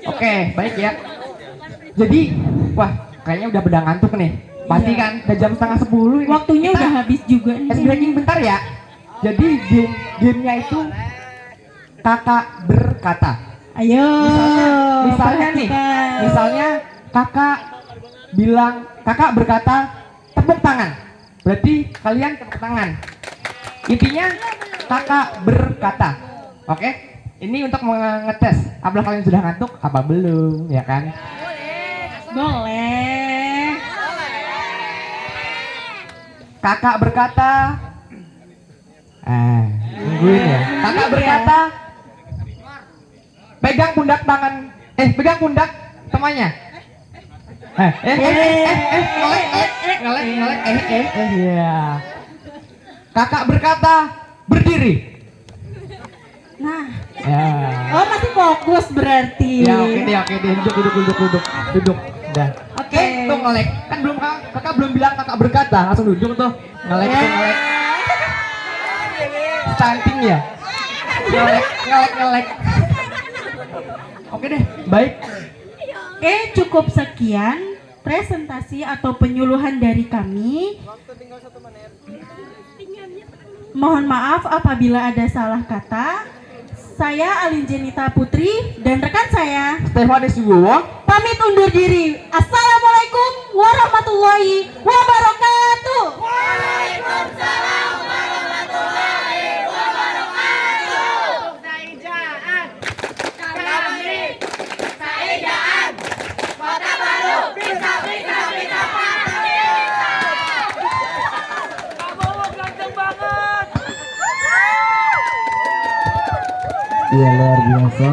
Oke, baik ya. Jadi, wah, kayaknya udah pada ngantuk nih. Pasti Iya. kan, udah jam setengah 10 ini. Waktunya Kita udah habis juga nih. es breaking bentar ya. Jadi gamenya itu kakak berkata. Ayo. Misalnya nih, perhatikan. misalnya kakak berkata tepuk tangan. Berarti kalian tepuk tangan. Intinya kakak berkata. Oke? Ini untuk mengetes apakah kalian sudah ngantuk apa belum, ya kan? Boleh. Kakak berkata, nungguin ya. Kakak berkata, pegang pundak pegang pundak temannya. Ngelek, ya. Kakak berkata, berdiri. Nah, Ya. oh masih fokus berarti. Ya oke deh, duduk. Udah. Oke. Tuh ngelek. Kan kakak belum bilang kakak berkata, langsung duduk tuh. Ngelek. Stunting ya. Ngelek. Oke deh, baik. Cukup sekian presentasi atau penyuluhan dari kami. Mohon maaf apabila ada salah kata. Saya Alin Jenita Putri dan rekan saya Stefanis Wibowo pamit undur diri. Assalamualaikum warahmatullahi wabarakatuh. Waalaikumsalam warahmatullahi wabarakatuh. Saidaan Kota Baru bisa Iya, luar biasa.